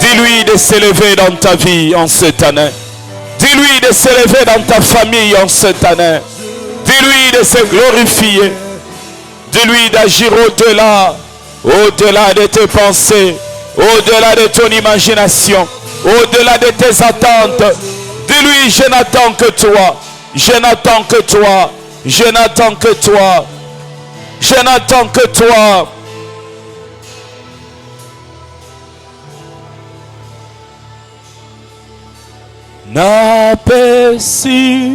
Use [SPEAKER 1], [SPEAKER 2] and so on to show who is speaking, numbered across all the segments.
[SPEAKER 1] Dis-lui de s'élever dans ta vie en cette année. Dis-lui de s'élever dans ta famille en cette année. Dis-lui de se glorifier. Dis-lui d'agir au-delà de tes pensées, au-delà de ton imagination, au-delà de tes attentes. Dis-lui, je n'attends que toi. Je n'attends que toi. Je n'attends que toi. Je n'attends que toi. Napesi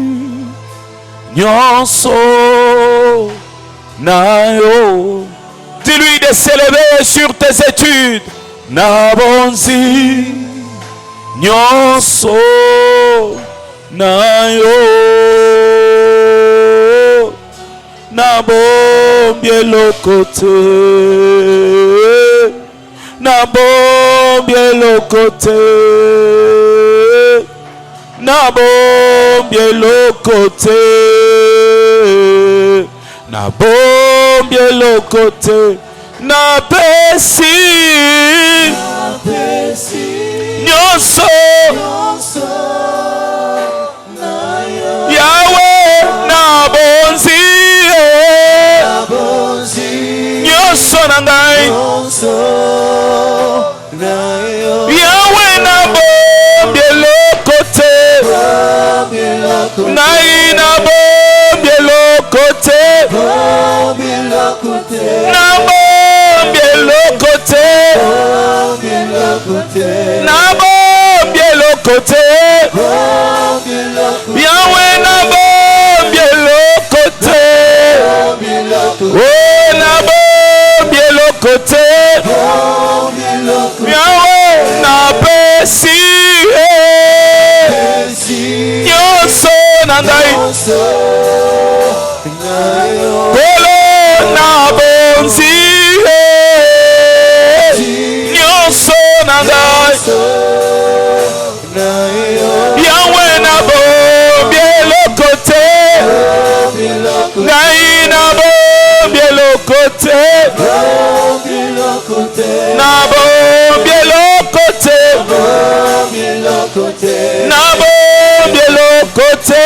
[SPEAKER 1] nyonso nayo. Dis-lui de s'élever sur tes études. Nabonzi nyonso nayo. Nabombie lokote. Nabombie lokote. Nabombie lokote. Nabombie lokote. Napesi nyonso Yahweh nabonzi nyonso na ngai. Yahweh nabombie lokote. Nai nabombie lokote. Nabombie lokote. Nabombie lokote. Yahweh nabombie lokote. Oh nabombie lokote. Yahweh napesi nyonso na ngai. Kolo nabonzi nyonso na ngai. Yahweh nabombie lokote. Ngai nabombie lokote. Nabombie lokote. Nabombie lokote.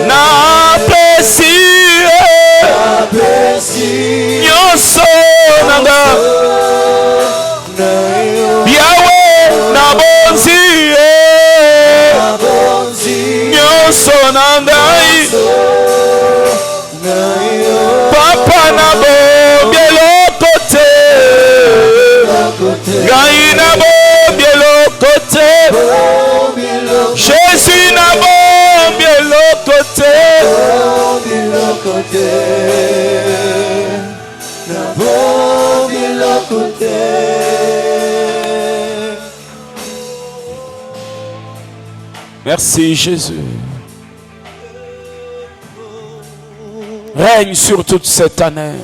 [SPEAKER 1] Napesi nyonso na ngai. Yahweh nabonzi nyonso na ngai. Papa nabombie lokote. Ngai nabombie lokote. Jésus nabombie lokote. Merci Jésus. Règne sur toute cette année.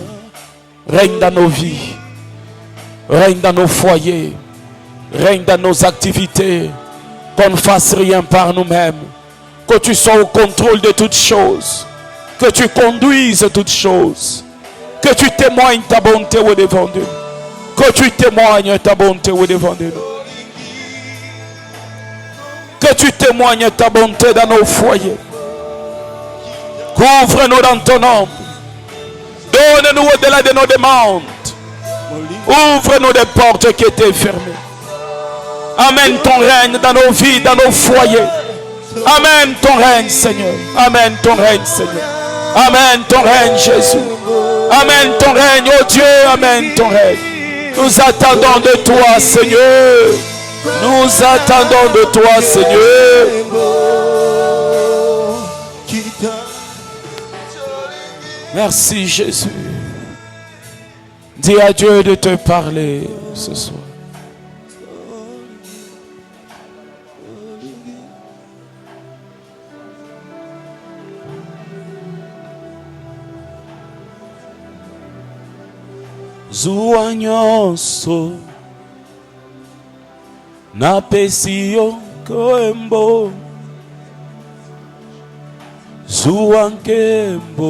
[SPEAKER 1] Règne dans nos vies. Règne dans nos foyers. Règne dans nos activités. Qu'on ne fasse rien par nous-mêmes. Que tu sois au contrôle de toutes choses. Que tu conduises toutes choses. Que tu témoignes ta bonté au-devant de nous. Que tu témoignes ta bonté au-devant de nous. Que tu témoignes ta bonté dans nos foyers. Couvre-nous dans ton ombre. Donne-nous au-delà de nos demandes. Ouvre-nous des portes qui étaient fermées. Amène ton règne dans nos vies, dans nos foyers. Amène ton règne, Seigneur. Amène ton règne, Seigneur. Amène ton règne, Jésus. Amène ton règne, oh Dieu. Amène ton règne. Nous attendons de toi, Seigneur. Nous attendons de toi, Seigneur. Merci, Jésus. Dis à Dieu de te parler ce soir. Zuwa nyonso napesi yo nkembo. Zuwa nkembo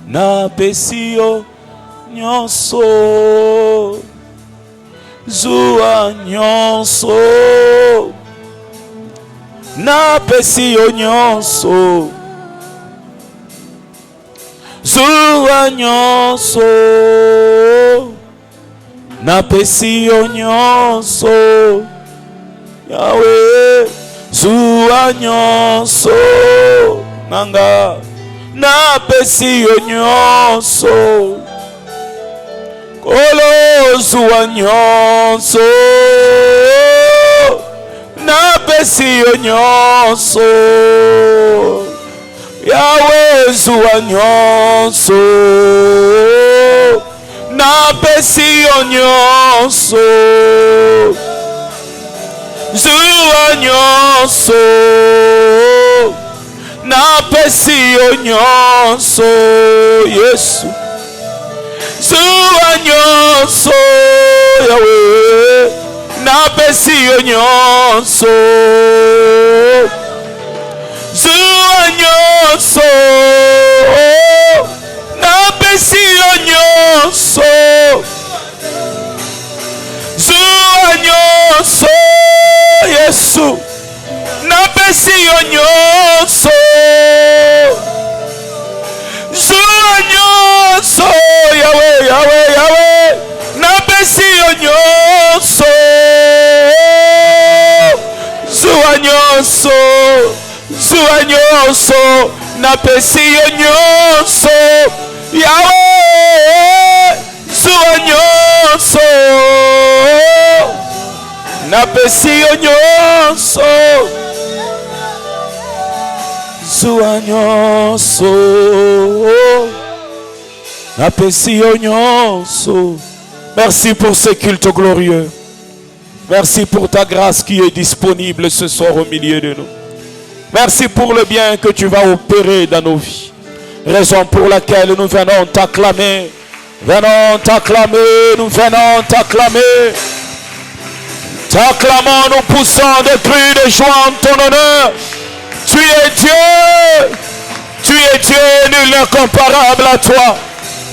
[SPEAKER 1] napesi yo nyonso, zuwa nyonso, napesi yo nyonso, zuwa nyonso, napesi yo nyonso, Yahweh, zuwa nyonso, nanga, napesi yo nyonso, kolo zuwa nyonso, napesi yo nyonso, Yahweh zuwa nyonso, napesi yo nyonso, zuwa nyonso, napesi yo nyonso, Yesu, zuwa nyonso, Yahweh, napesi yo nyonso, zuwa nyonso, napesi yo nyonso, zuwa nyonso, Yesu, napesi yo nyonso, zuwa nyonso, Yahweh, Yahweh, Yahweh, napesi yo nyonso, zuwa nyonso, zuwa nyonso, napesi yo nyonso, Yahweh, zuwa nyonso, napesi yo nyonso, zuwa nyonso, napesi yo nyonso. Merci pour ce culte glorieux. Merci pour ta grâce qui est disponible ce soir au milieu de nous. Merci pour le bien que tu vas opérer dans nos vies. Raison pour laquelle nous venons t'acclamer. Venons t'acclamer, nous venons t'acclamer. T'acclamons, nous poussons des cris de joie en ton honneur. Tu es Dieu. Tu es Dieu, nul n'est comparable à toi.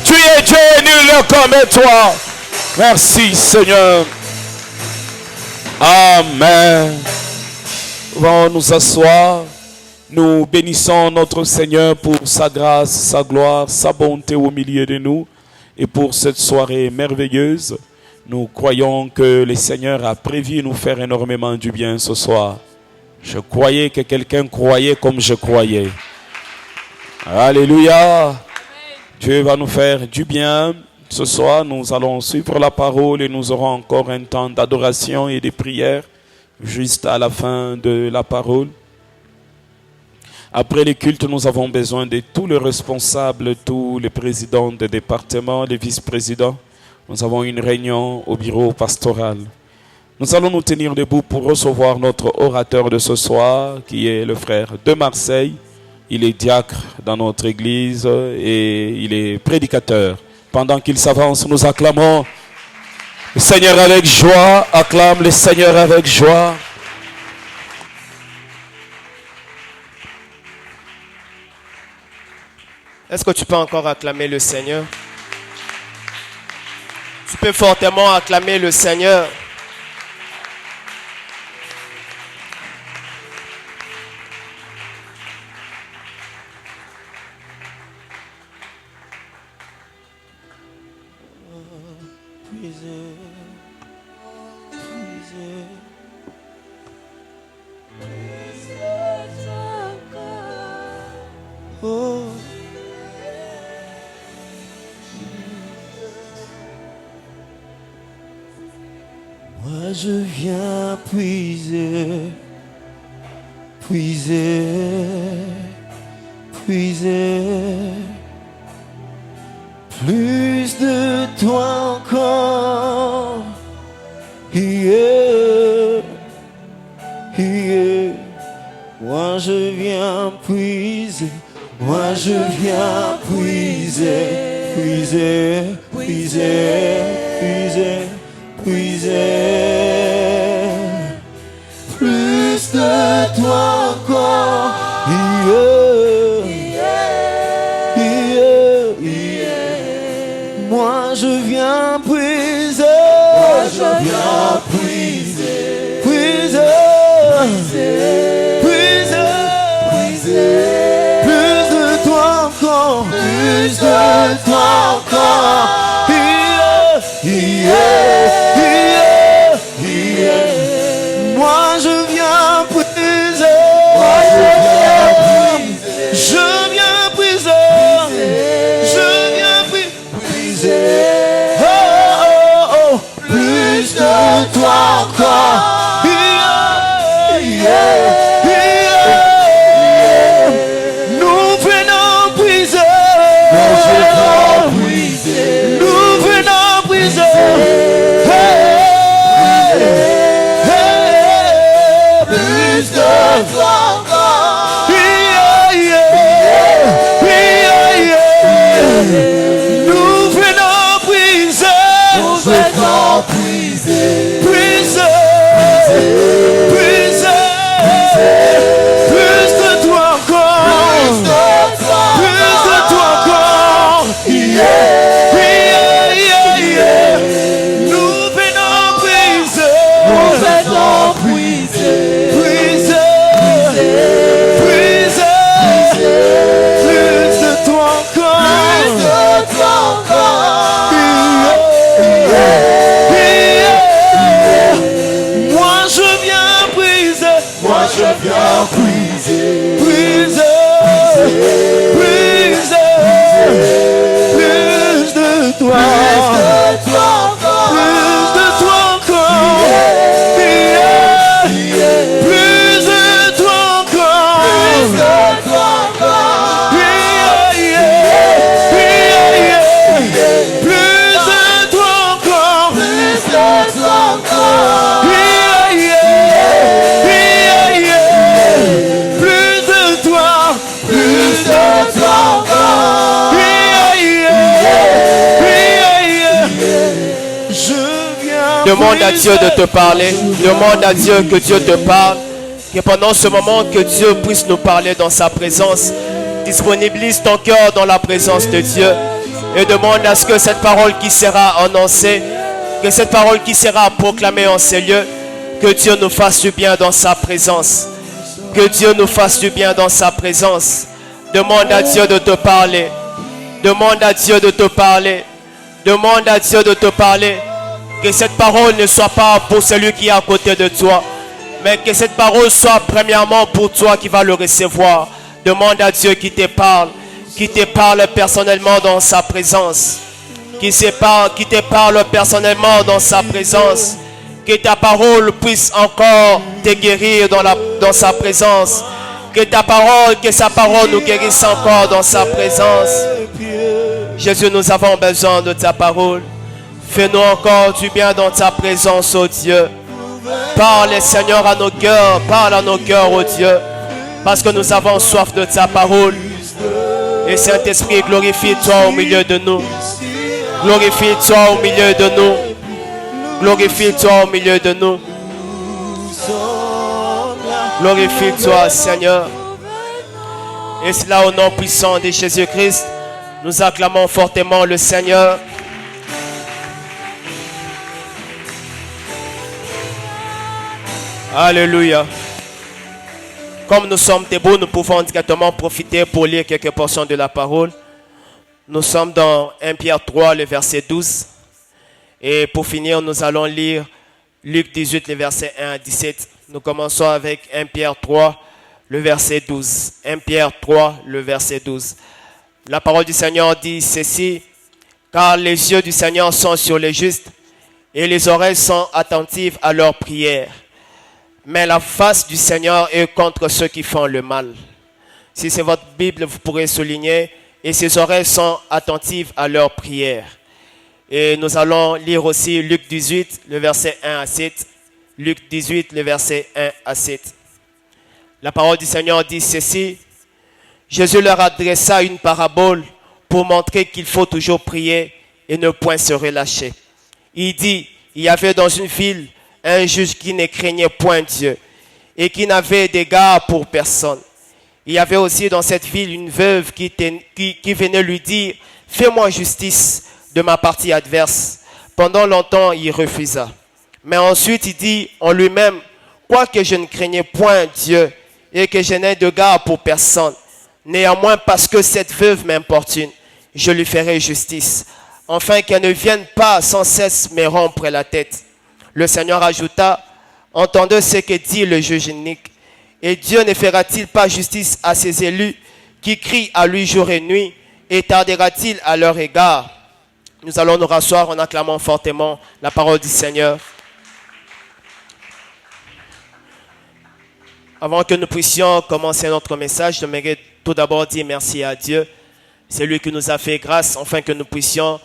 [SPEAKER 1] Tu es Dieu, nul n'est comme toi. Merci Seigneur. Amen. Nous allons nous asseoir. Nous bénissons notre Seigneur pour sa grâce, sa gloire, sa bonté au milieu de nous. Et pour cette soirée merveilleuse, nous croyons que le Seigneur a prévu nous faire énormément du bien ce soir. Je croyais que quelqu'un croyait comme je croyais. Alléluia. Dieu va nous faire du bien. Ce soir, nous allons suivre la parole et nous aurons encore un temps d'adoration et de prière juste à la fin de la parole. Après les cultes, nous avons besoin de tous les responsables, tous les présidents des départements, les vice-présidents. Nous avons une réunion au bureau pastoral. Nous allons nous tenir debout pour recevoir notre orateur de ce soir, qui est le frère de Marseille. Il est diacre dans notre église et il est prédicateur. Pendant qu'il s'avance, nous acclamons le Seigneur avec joie. Acclame le Seigneur avec joie.
[SPEAKER 2] Est-ce que tu peux encore acclamer le Seigneur? Tu peux fortement acclamer le Seigneur.
[SPEAKER 3] Moi je viens puiser, puiser, puiser plus de toi encore. Yeah, yeah. Moi je viens puiser, moi je viens puiser, puiser, puiser, puiser. Puiser plus de toi encore. Yeah, yeah, plus de toi encore, plus de toi encore. Moi je viens puiser, je viens puiser, je viens puiser. Oh, oh, oh, plus de toi encore. Nous venons puiser, nous venons puiser. Plus de toi encore. Nous venons puiser, nous venons puiser, puiser, puiser, plus de toi encore, plus de toi encore. Nous venons puiser, nous venons puiser, puiser, puiser, plus de toi encore, Moi je viens puiser, moi je viens puiser, puiser, puiser, plus de toi, plus de toi encore, plus de toi encore, plus de toi encore, plus de toi, plus de toi encore. Je viens.
[SPEAKER 2] Demande à Dieu de te parler. Demande à Dieu que Dieu te parle. Que pendant ce moment, que Dieu puisse nous parler dans sa présence. Disponibilise ton cœur dans la présence de Dieu. Et demande à ce que cette parole qui sera annoncée, que cette parole qui sera proclamée en ces lieux, que Dieu nous fasse du bien dans sa présence. Que Dieu nous fasse du bien dans sa présence. Demande à Dieu de te parler. Demande à Dieu de te parler. Demande à Dieu de te parler. Que cette parole ne soit pas pour celui qui est à côté de toi, mais que cette parole soit premièrement pour toi qui vas le recevoir. Demande à Dieu qui te parle personnellement dans sa présence. Qui te parle personnellement dans sa présence. Que ta parole puisse encore te guérir dans sa présence. Que sa parole nous guérisse encore dans sa présence. Jésus, nous avons besoin de ta parole. Fais-nous encore du bien dans ta présence, ô Dieu. Parle, Seigneur, à nos cœurs. Parle à nos cœurs, ô Dieu. Parce que nous avons soif de ta parole. Et Saint-Esprit, glorifie-toi au milieu de nous. Glorifie-toi au milieu de nous. Glorifie-toi au milieu de nous. Glorifie-toi, Seigneur. Et cela au nom puissant de Jésus-Christ. Nous acclamons fortement le Seigneur. Alléluia. Comme nous sommes debout, nous pouvons directement profiter pour lire quelques portions de la parole. Nous sommes dans 1 Pierre 3, le verset 12. Et pour finir, nous allons lire Luc 18, le verset 1 à 17. Nous commençons avec 1 Pierre 3, le verset 12. 1 Pierre 3, le verset 12. La parole du Seigneur dit ceci: car les yeux du Seigneur sont sur les justes et les oreilles sont attentives à leurs prières. Mais la face du Seigneur est contre ceux qui font le mal. Si c'est votre Bible, vous pourrez souligner: et ses oreilles sont attentives à leurs prières. Et nous allons lire aussi Luc 18, le verset 1 à 7. Luc 18, le verset 1 à 7. La parole du Seigneur dit ceci: Jésus leur adressa une parabole pour montrer qu'il faut toujours prier et ne point se relâcher. Il dit: il y avait dans une ville un juge qui ne craignait point Dieu et qui n'avait d'égard pour personne. Il y avait aussi dans cette ville une veuve qui venait lui dire: fais-moi justice de ma partie adverse. Pendant longtemps, il refusa. Mais ensuite, il dit en lui-même: quoique je ne craignais point Dieu et que je n'ai de garde pour personne. Néanmoins, parce que cette veuve m'importune, je lui ferai justice, afin qu'elle ne vienne pas sans cesse me rompre la tête. Le Seigneur ajouta, entendez ce que dit le juge inique. Et Dieu ne fera-t-il pas justice à ses élus qui crient à lui jour et nuit, et tardera-t-il à leur égard? Nous allons nous rasseoir en acclamant fortement la parole du Seigneur. Avant que nous puissions commencer notre message, j'aimerais tout d'abord dire merci à Dieu. C'est lui qui nous a fait grâce, afin que nous puissions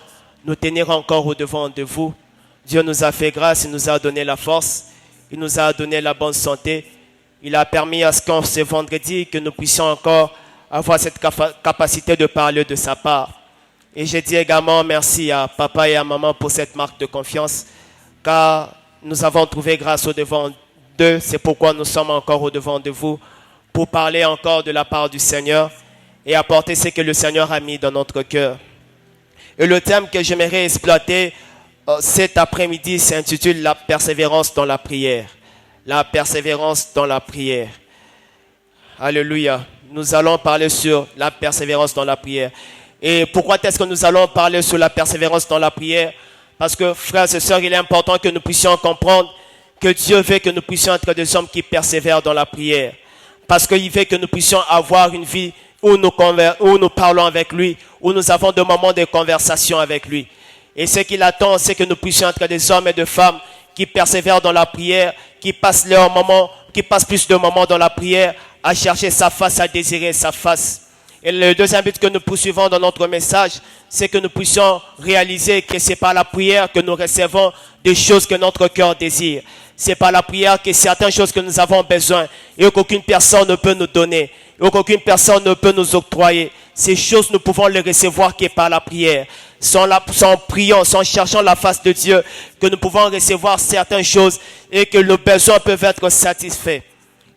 [SPEAKER 2] nous tenir encore au-devant de vous. Dieu nous a fait grâce, il nous a donné la force, il nous a donné la bonne santé. Il a permis à ce qu'en ce vendredi, que nous puissions encore avoir cette capacité de parler de sa part. Et je dis également merci à papa et à maman pour cette marque de confiance, car nous avons trouvé grâce au-devant d'eux. C'est pourquoi nous sommes encore au-devant de vous, pour parler encore de la part du Seigneur et apporter ce que le Seigneur a mis dans notre cœur. Et le thème que j'aimerais exploiter cet après-midi s'intitule « La persévérance dans la prière ». La persévérance dans la prière. Alléluia. Nous allons parler sur la persévérance dans la prière. Et pourquoi est-ce que nous allons parler sur la persévérance dans la prière? Parce que, frères et sœurs, il est important que nous puissions comprendre que Dieu veut que nous puissions être des hommes qui persévèrent dans la prière. Parce qu'il veut que nous puissions avoir une vie où nous parlons avec lui, où nous avons des moments de conversation avec lui. Et ce qu'il attend, c'est que nous puissions être des hommes et des femmes qui persévèrent dans la prière, qui passent plus de moments dans la prière à chercher sa face, à désirer sa face. Et le deuxième but que nous poursuivons dans notre message, c'est que nous puissions réaliser que c'est par la prière que nous recevons des choses que notre cœur désire. C'est par la prière que certaines choses que nous avons besoin et qu'aucune personne ne peut nous donner, et qu'aucune personne ne peut nous octroyer. Ces choses, nous pouvons les recevoir que par la prière. Sans priant, sans cherchant la face de Dieu, que nous pouvons recevoir certaines choses et que nos besoins peuvent être satisfaits.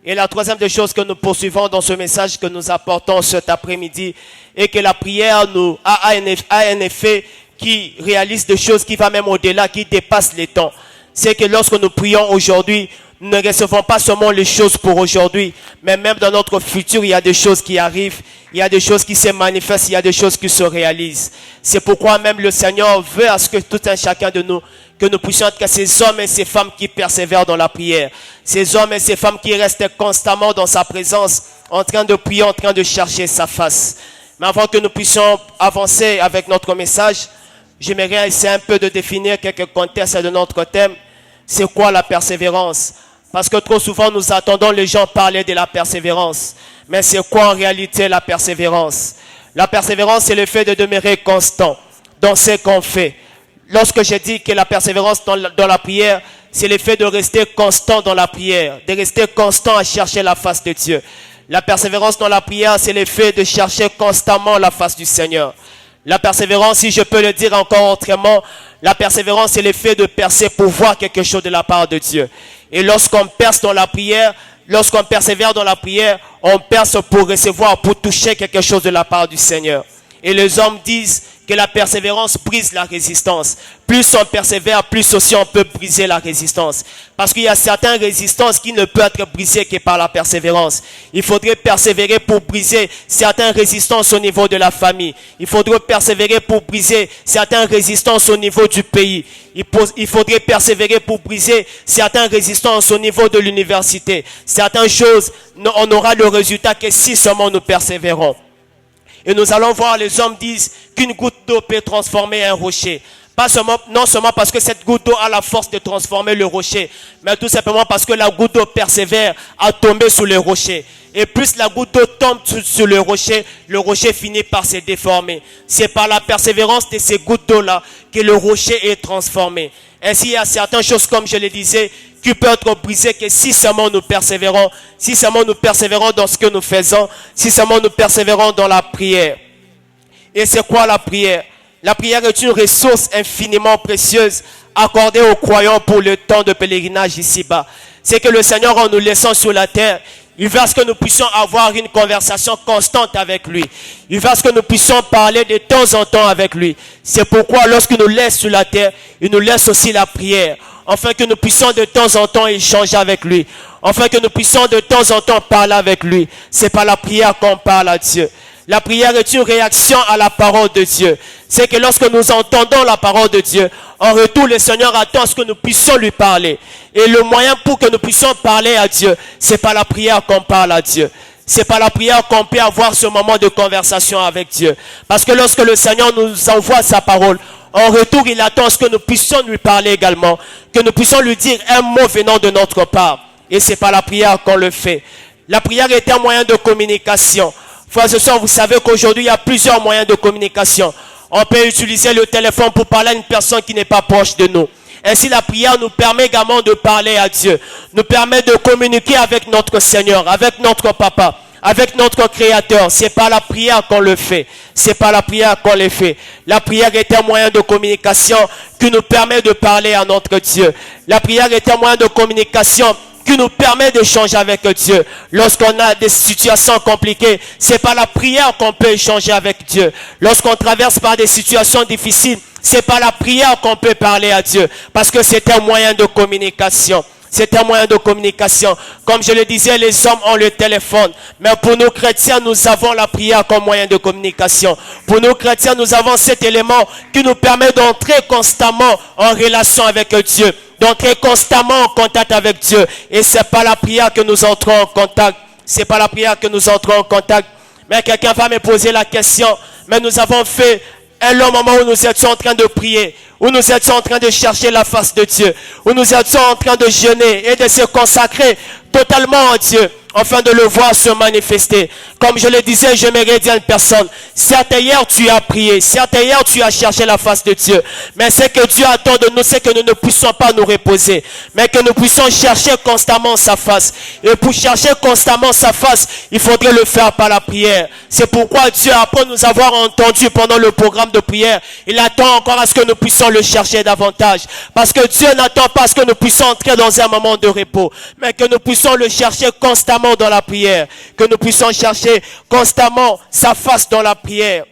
[SPEAKER 2] Et la troisième des choses que nous poursuivons dans ce message que nous apportons cet après-midi est que la prière a un effet qui réalise des choses qui va même au-delà, qui dépasse les temps. C'est que lorsque nous prions aujourd'hui, nous ne recevons pas seulement les choses pour aujourd'hui, mais même dans notre futur, il y a des choses qui arrivent, il y a des choses qui se manifestent, il y a des choses qui se réalisent. C'est pourquoi même le Seigneur veut à ce que tout un chacun de nous, que nous puissions être ces hommes et ces femmes qui persévèrent dans la prière. Ces hommes et ces femmes qui restent constamment dans sa présence, en train de prier, en train de chercher sa face. Mais avant que nous puissions avancer avec notre message, j'aimerais essayer un peu de définir quelques contextes de notre thème. C'est quoi la persévérance? Parce que trop souvent, nous attendons les gens parler de la persévérance. Mais c'est quoi en réalité la persévérance? La persévérance, c'est le fait de demeurer constant dans ce qu'on fait. Lorsque je dis que la persévérance dans la prière, c'est le fait de rester constant dans la prière, de rester constant à chercher la face de Dieu. La persévérance dans la prière, c'est le fait de chercher constamment la face du Seigneur. La persévérance, si je peux le dire encore autrement, la persévérance, c'est le fait de percer pour voir quelque chose de la part de Dieu. Et lorsqu'on perce dans la prière, lorsqu'on persévère dans la prière, on perce pour recevoir, pour toucher quelque chose de la part du Seigneur. Et les hommes disent que la persévérance brise la résistance. Plus on persévère, plus aussi on peut briser la résistance. Parce qu'il y a certaines résistances qui ne peuvent être brisées que par la persévérance. Il faudrait persévérer pour briser certaines résistances au niveau de la famille. Il faudrait persévérer pour briser certaines résistances au niveau du pays. Il faudrait persévérer pour briser certaines résistances au niveau de l'université. Certaines choses, on aura le résultat que si seulement nous persévérons. Et nous allons voir, les hommes disent qu'une goutte d'eau peut transformer un rocher. Non seulement parce que cette goutte d'eau a la force de transformer le rocher, mais tout simplement parce que la goutte d'eau persévère à tomber sur le rocher. Et plus la goutte d'eau tombe sur le rocher finit par se déformer. C'est par la persévérance de ces gouttes d'eau-là que le rocher est transformé. Ainsi, il y a certaines choses, comme je le disais, qui peuvent être brisées que si seulement nous persévérons, dans ce que nous faisons, si seulement nous persévérons dans la prière. Et c'est quoi la prière? La prière est une ressource infiniment précieuse accordée aux croyants pour le temps de pèlerinage ici-bas. C'est que le Seigneur, en nous laissant sur la terre, Il veut à ce que nous puissions avoir une conversation constante avec lui. Il veut à ce que nous puissions parler de temps en temps avec lui. C'est pourquoi lorsqu'il nous laisse sur la terre, il nous laisse aussi la prière. Afin que nous puissions de temps en temps échanger avec lui. Afin que nous puissions de temps en temps parler avec lui. C'est par la prière qu'on parle à Dieu. La prière est une réaction à la parole de Dieu. C'est que lorsque nous entendons la parole de Dieu, en retour, le Seigneur attend ce que nous puissions lui parler. Et le moyen pour que nous puissions parler à Dieu, c'est par la prière qu'on parle à Dieu. C'est par la prière qu'on peut avoir ce moment de conversation avec Dieu. Parce que lorsque le Seigneur nous envoie sa parole, en retour, il attend ce que nous puissions lui parler également. Que nous puissions lui dire un mot venant de notre part. Et c'est par la prière qu'on le fait. La prière est un moyen de communication. Frères et sœurs, vous savez qu'aujourd'hui, il y a plusieurs moyens de communication. On peut utiliser le téléphone pour parler à une personne qui n'est pas proche de nous. Ainsi, la prière nous permet également de parler à Dieu. Nous permet de communiquer avec notre Seigneur, avec notre Papa, avec notre Créateur. C'est par la prière qu'on le fait. C'est par la prière qu'on le fait. La prière est un moyen de communication qui nous permet de parler à notre Dieu. La prière est un moyen de communication qui nous permet d'échanger avec Dieu. Lorsqu'on a des situations compliquées, c'est par la prière qu'on peut échanger avec Dieu. Lorsqu'on traverse par des situations difficiles, c'est par la prière qu'on peut parler à Dieu. Parce que c'est un moyen de communication. C'est un moyen de communication. Comme je le disais, les hommes ont le téléphone. Mais pour nous chrétiens, nous avons la prière comme moyen de communication. Pour nous chrétiens, nous avons cet élément qui nous permet d'entrer constamment en relation avec Dieu. D'entrer constamment en contact avec Dieu. Et c'est par la prière que nous entrons en contact. C'est par la prière que nous entrons en contact. Mais quelqu'un va me poser la question. Mais nous avons fait un long moment où nous étions en train de prier, où nous étions en train de chercher la face de Dieu, où nous étions en train de jeûner et de se consacrer totalement à Dieu, afin de le voir se manifester. Comme je le disais, j'aimerais dire à une personne, certes hier tu as prié, certes hier tu as cherché la face de Dieu, mais ce que Dieu attend de nous, c'est que nous ne puissions pas nous reposer, mais que nous puissions chercher constamment sa face. Et pour chercher constamment sa face, il faudrait le faire par la prière. C'est pourquoi Dieu, après nous avoir entendu pendant le programme de prière, il attend encore à ce que nous puissions le chercher davantage. Parce que Dieu n'attend pas à ce que nous puissions entrer dans un moment de repos, mais que nous puissions le chercher constamment dans la prière, que nous puissions chercher constamment sa face dans la prière.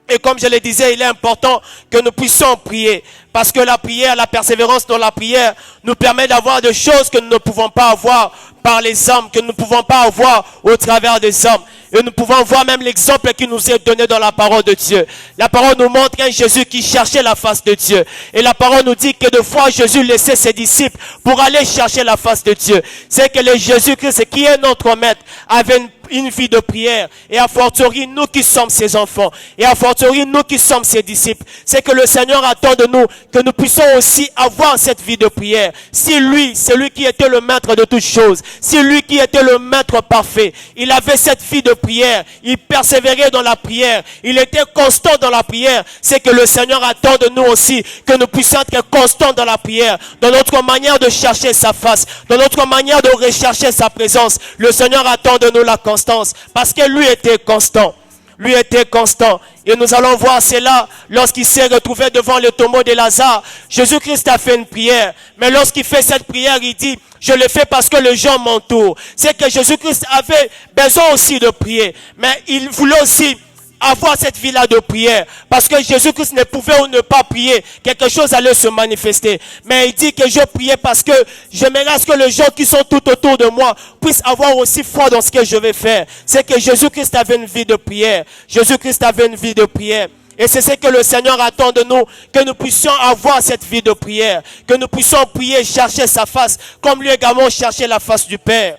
[SPEAKER 2] Et comme je le disais, il est important que nous puissions prier, parce que la prière, la persévérance dans la prière nous permet d'avoir des choses que nous ne pouvons pas avoir par les hommes, que nous ne pouvons pas avoir au travers des hommes. Et nous pouvons voir même l'exemple qui nous est donné dans la parole de Dieu. La parole nous montre un Jésus qui cherchait la face de Dieu. Et la parole nous dit que de fois Jésus laissait ses disciples pour aller chercher la face de Dieu. C'est que le Jésus-Christ, qui est notre maître, avait une vie de prière. Et à fortiori, nous qui sommes ses enfants, et à fortiori, nous qui sommes ses disciples, c'est que le Seigneur attend de nous que nous puissions aussi avoir cette vie de prière. Si lui, c'est lui qui était le maître de toutes choses, si lui qui était le maître parfait, il avait cette vie de prière, il persévérait dans la prière, il était constant dans la prière, c'est que le Seigneur attend de nous aussi que nous puissions être constants dans la prière, dans notre manière de chercher sa face, dans notre manière de rechercher sa présence. Le Seigneur attend de nous la constance, parce que lui était constant. Lui était constant. Et nous allons voir cela lorsqu'il s'est retrouvé devant le tombeau de Lazare. Jésus-Christ a fait une prière. Mais lorsqu'il fait cette prière, il dit, je le fais parce que les gens m'entourent. C'est que Jésus-Christ avait besoin aussi de prier. Mais il voulait aussi avoir cette vie-là de prière. Parce que Jésus-Christ ne pouvait ou ne pas prier. Quelque chose allait se manifester. Mais il dit que je priais parce que j'aimerais à ce que les gens qui sont tout autour de moi puissent avoir aussi foi dans ce que je vais faire. C'est que Jésus-Christ avait une vie de prière. Jésus-Christ avait une vie de prière. Et c'est ce que le Seigneur attend de nous, que nous puissions avoir cette vie de prière, que nous puissions prier, chercher sa face, comme lui également chercher la face du Père.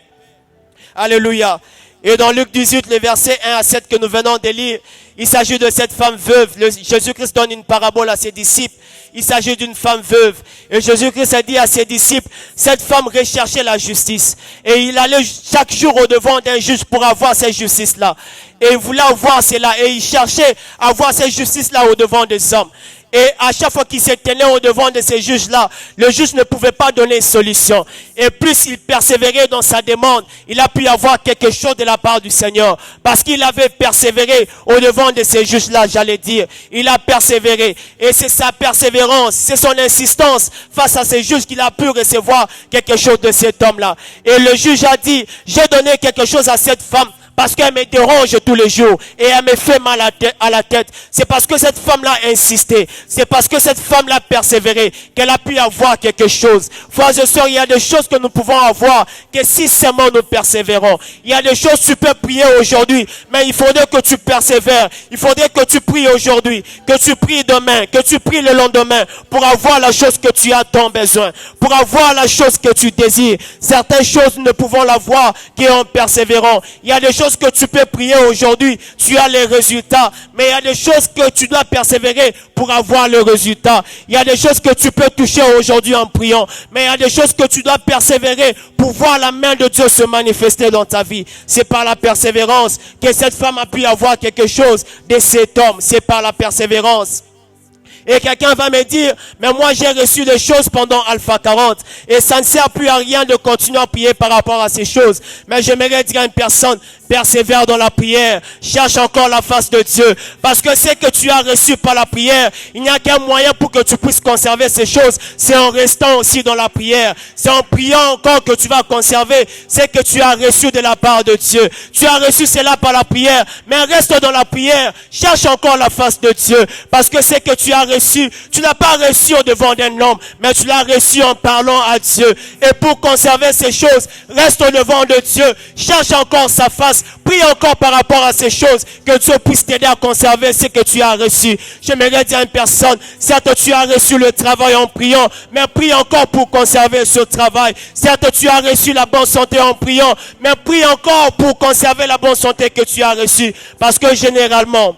[SPEAKER 2] Alléluia. Et dans Luc 18, les versets 1 à 7 que nous venons de lire, il s'agit de cette femme veuve. Jésus-Christ donne une parabole à ses disciples. Il s'agit d'une femme veuve. Et Jésus-Christ a dit à ses disciples, cette femme recherchait la justice. Et il allait chaque jour au devant d'un juge pour avoir cette justice-là. Et il voulait avoir cela. Et il cherchait à avoir cette justice-là au devant des hommes. Et à chaque fois qu'il se tenait au devant de ces juges-là, le juge ne pouvait pas donner une solution. Et plus il persévérait dans sa demande, il a pu avoir quelque chose de la part du Seigneur. Parce qu'il avait persévéré au devant de ces juges-là, j'allais dire. Il a persévéré. Et c'est sa persévérance, c'est son insistance face à ces juges qu'il a pu recevoir quelque chose de cet homme-là. Et le juge a dit, j'ai donné quelque chose à cette femme parce qu'elle me dérange tous les jours et elle me fait mal à la tête. C'est parce que cette femme-là a insisté. C'est parce que cette femme-là a persévéré qu'elle a pu avoir quelque chose. Frères et sœurs, il y a des choses que nous pouvons avoir que si seulement nous persévérons. Il y a des choses que tu peux prier aujourd'hui, mais il faudrait que tu persévères. Il faudrait que tu pries aujourd'hui, que tu pries demain, que tu pries le lendemain pour avoir la chose que tu as tant besoin, pour avoir la chose que tu désires. Certaines choses, nous ne pouvons l'avoir qu'en persévérant. Il y a des choses que tu peux prier aujourd'hui, tu as les résultats, mais il y a des choses que tu dois persévérer pour avoir le résultat. Il y a des choses que tu peux toucher aujourd'hui en priant, mais il y a des choses que tu dois persévérer pour voir la main de Dieu se manifester dans ta vie. C'est par la persévérance que cette femme a pu avoir quelque chose de cet homme. C'est par la persévérance. Et quelqu'un va me dire, mais moi j'ai reçu des choses pendant Alpha 40 et ça ne sert plus à rien de continuer à prier par rapport à ces choses. Mais j'aimerais dire à une personne, persévère dans la prière, cherche encore la face de Dieu. Parce que ce que tu as reçu par la prière, il n'y a qu'un moyen pour que tu puisses conserver ces choses, c'est en restant aussi dans la prière. C'est en priant encore que tu vas conserver ce que tu as reçu de la part de Dieu. Tu as reçu cela par la prière, mais reste dans la prière, cherche encore la face de Dieu. Parce que ce que tu as reçu, tu n'as pas reçu au devant d'un homme, mais tu l'as reçu en parlant à Dieu. Et pour conserver ces choses, reste au devant de Dieu, cherche encore sa face, prie encore par rapport à ces choses, que Dieu puisse t'aider à conserver ce que tu as reçu. J'aimerais dire à une personne, certes tu as reçu le travail en priant, mais prie encore pour conserver ce travail. Certes tu as reçu la bonne santé en priant, mais prie encore pour conserver la bonne santé que tu as reçue. Parce que généralement,